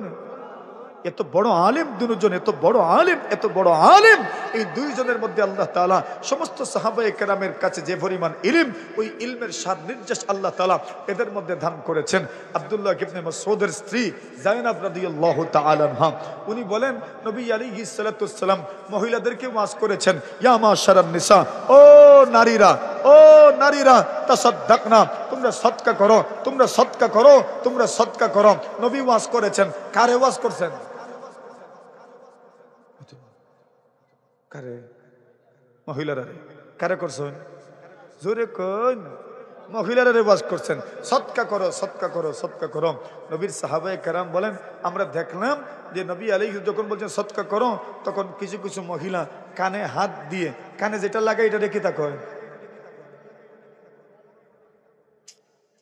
এত বড় আলেম দুজন, এত বড় আলেম, এত বড় আলেম, এই দুইজনের মধ্যে আল্লাহ তাআলা সমস্ত সাহাবায়ে কেরামের কাছে যে পরিমাণ ইলম, ওই ইলমের সার নির্দেশ আল্লাহ তাআলা এদের মধ্যে দান করেছেন। আব্দুল্লাহ ইবনে মাসউদের স্ত্রী যায়েনাব রাদিয়াল্লাহু তাআলা আনহা, উনি বলেন, নবী আলাইহিস সালাতু ওয়াসসালাম মহিলাদেরকে ওয়াজ করেছেন, ইয়া মাশারান নিসা, ও নারীরা, ও নারীরা, তাসাদদাকনা, তোমরা সদকা করো, তোমরা সদকা করো, তোমরা সদকা করো। নবী ওয়াজ করেছেন, কারে ওয়াজ করছেন? কারে? মহিলারা। কারে করছেন? জোরে কোন, মহিলারা ওয়াজ করছেন, সদকা করো, সদকা করো, সদকা করো। নবীর সাহাবায়ে কেরাম বলেন, আমরা দেখলাম যে নবী আলাইহি যখন বলছেন সদকা করো, তখন কিছু কিছু মহিলা কানে হাত দিয়ে, কানে যেটা লাগায় এটা রেখে তা কয়,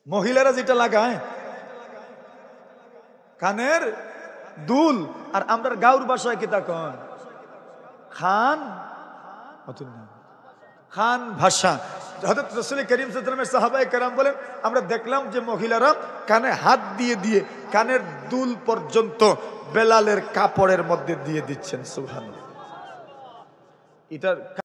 মহিলারা যেটা লাগায় কানের দুল, আর আমরা গাঁর ভাষায় কি তা কয়, খান, খান ভাষা। হযরত রাসূল করিম সাল্লাল্লাহু আলাইহি ওয়াসাল্লামের সাহাবায়ে কেরাম বলেন, আমরা দেখলাম যে মহিলারা কানে হাত দিয়ে দিয়ে কানের দুল পর্যন্ত বেলালের কাপড়ের মধ্যে দিয়ে দিচ্ছেন। সুবহানাল্লাহ। এটা